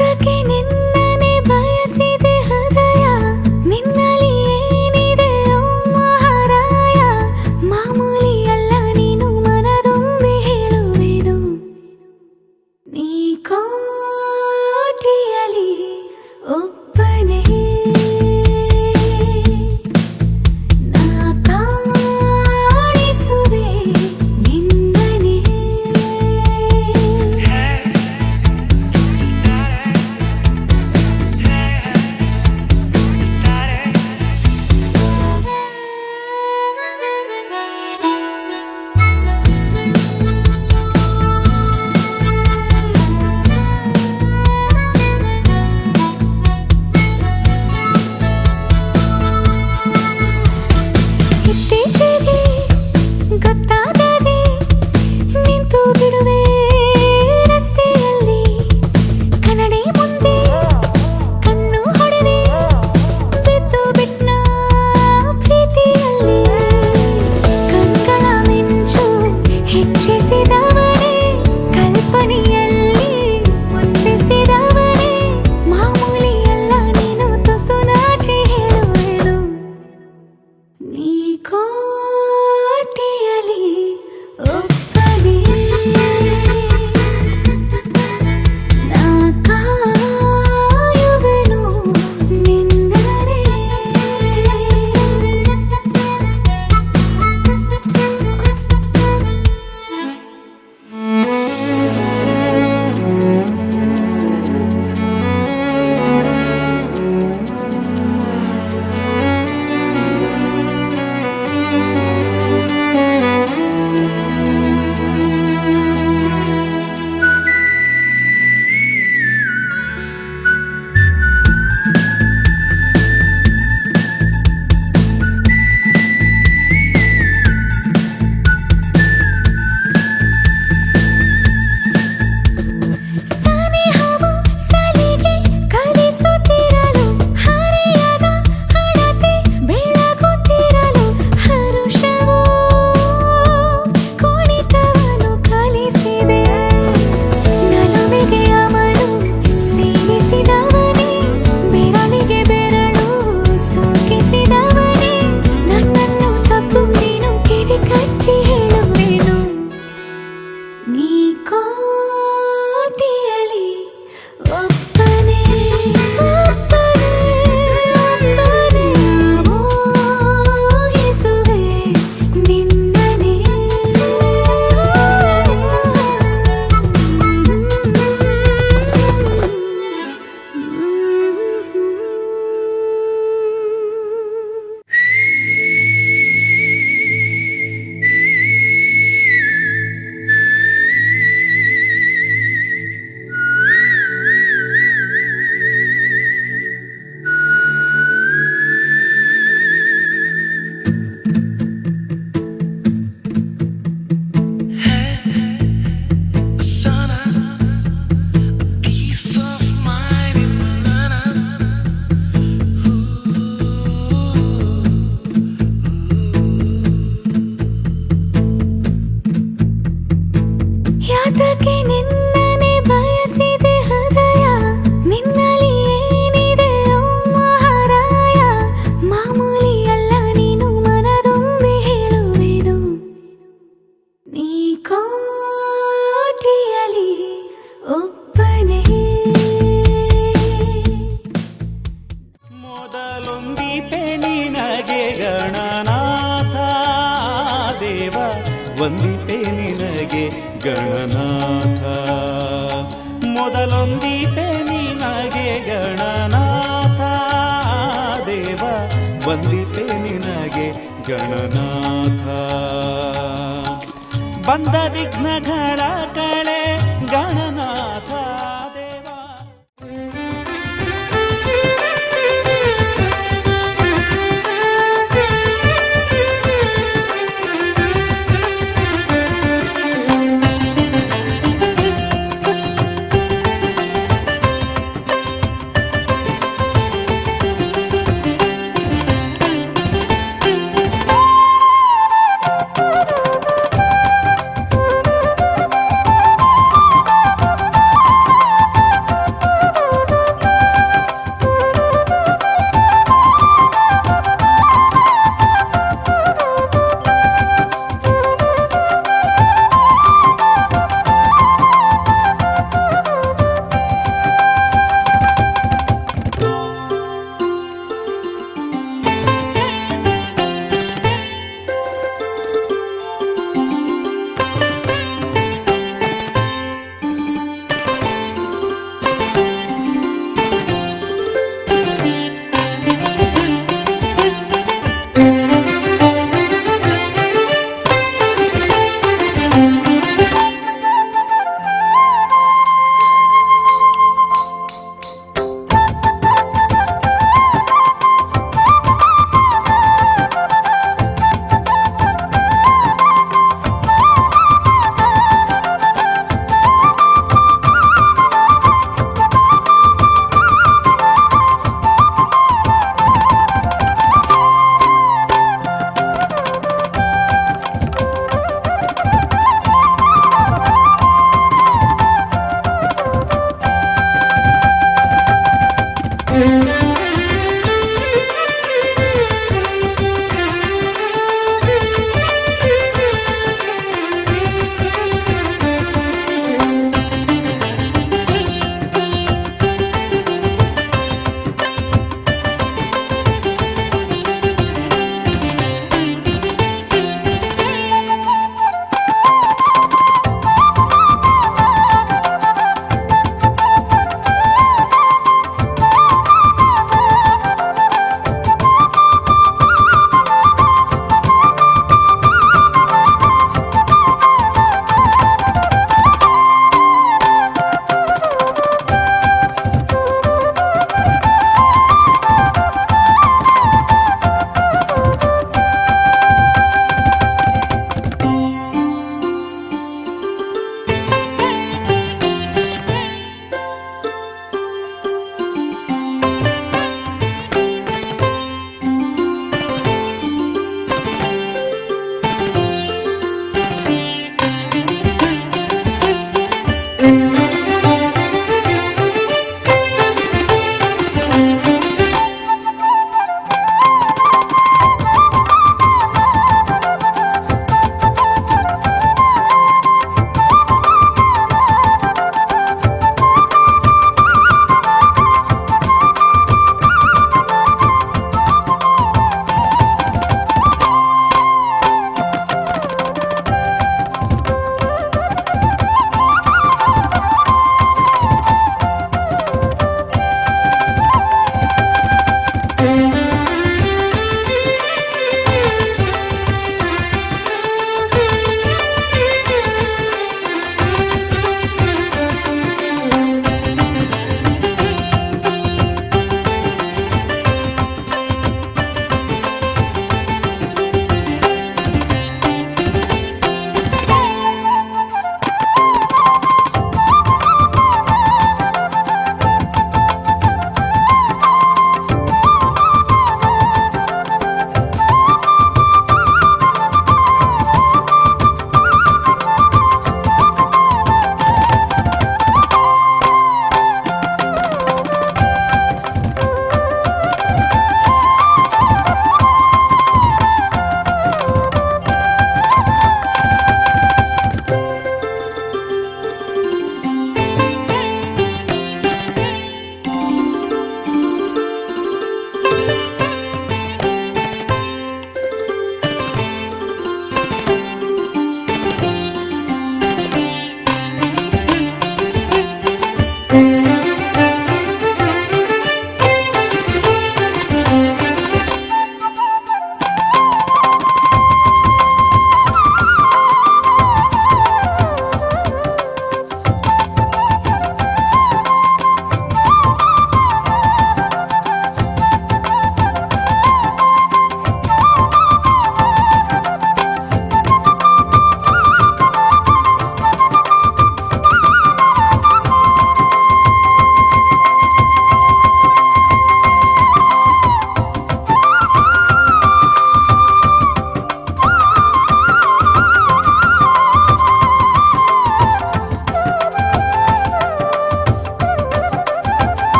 ಯಾತಕ್ಕೆ ನಿನ್ನನೆ ಬಯಸಿದೆ ಹೃದಯ ನಿನ್ನಲ್ಲಿ ಏನಿದೆ ಮಹಾರಾಯ ಮಾಮೂಲಿಯಲ್ಲ ನೀನು ಮನದೊಮ್ಮೆ ಹೇಳುವೆನು ನೀ ಕೋಟಿಯಲಿ ಒಬ್ಬನೇ ನಾ ಕಾಣಿಸುವೆ ನಿನ್ನನೆ ಇತ್ತೀಚೆಗೆ ಗೊತ್ತಾಗದೆ ನಿಂತು ಬಿಡುವೆ ರಸ್ತೆಯಲ್ಲಿ ಕನ್ನಡಿ ಮುಂದೆ ಕಣ್ಣು ಹೊಡೆವೆ ಬಿದ್ದು ಬಿಟ್ನ ಪ್ರೀತಿಯಲ್ಲಿ ಕಣ್ಗಳ ಮಿಂಚು ಹೆಚ್ಚಿಸಿದವನೇ ಕಲ್ಪನೆಯಲ್ಲಿ ಮುತ್ತಿಸಿದವನೇ ಮಾಮೂಲಿಯಲ್ಲ ನೀನು ತುಸು ನಾಚಿ ಹೇಳುವೆನು ನೀ ಕೋಟಿಯಲಿ ಒಬ್ಬನೇ ನಾ ಕಾಯುವೆನು ನಿನ್ನನೆ ಸನಿಹವು ಸಲಿಗೆ ಕಲಿಸುತ್ತಿರಲು ಹರಿಯದ ಹಣತೆ ಬೆಳಗುತ್ತಿರಲು ಹರುಷವೂ ಕುಣಿತವನ್ನು ಕಲಿಸಿದೆ ನಲುಮೆಗೆ ಅವನು ಸೇರಿಸಿದವನೇ ಬೆರಳಿಗೆ ಬೆರಳು ಸೂಕಿಸಿದವನೇ ನನ್ನನ್ನು ತಪ್ಪು ನೀನು ಕಿವಿ ಕಚ್ಚಿ ಹೇಳುವೆನು ನೀ ಕೋಟಿಯಲಿ ಒಬ್ಬನೇ ಒಬ್ಬನೇ ಒಬ್ಬನೇ ಮೋಹಿಸುವೆ ನಿನ್ನನೆ ಯಾತಕ್ಕೆ ನಿನ್ನನೆ ಬಯಸಿದೆ ಹೃದಯ ನಿನ್ನಲ್ಲಿ ಏನಿದೆ ಮಹಾರಾಯ ಮಾಮೂಲಿಯಲ್ಲ ನೀನು ಮನದೊಮ್ಮೆ ಹೇಳುವೆನು ನೀ ಕೋಟಿಯಲಿ ಒಬ್ಬನೇ ಮೊದಲೊಂದಿಪೆ ನಿನಗೆ ಗಣನಾಥ ದೇವ ಒಂದಿಪೆ ನಿನಗೆ ಗಣನಾಥ ಮೊದಲೊಂದಿಪೆ ನಿನಗೆ ಗಣನಾಥ ದೇವ ಒಂದಿಪೆ ನಿನಗೆ ಗಣನಾಥ ಬಂದ ವಿಘ್ನಗಳ ಕಳೆ ಗಣನಾಥ ದೇವ है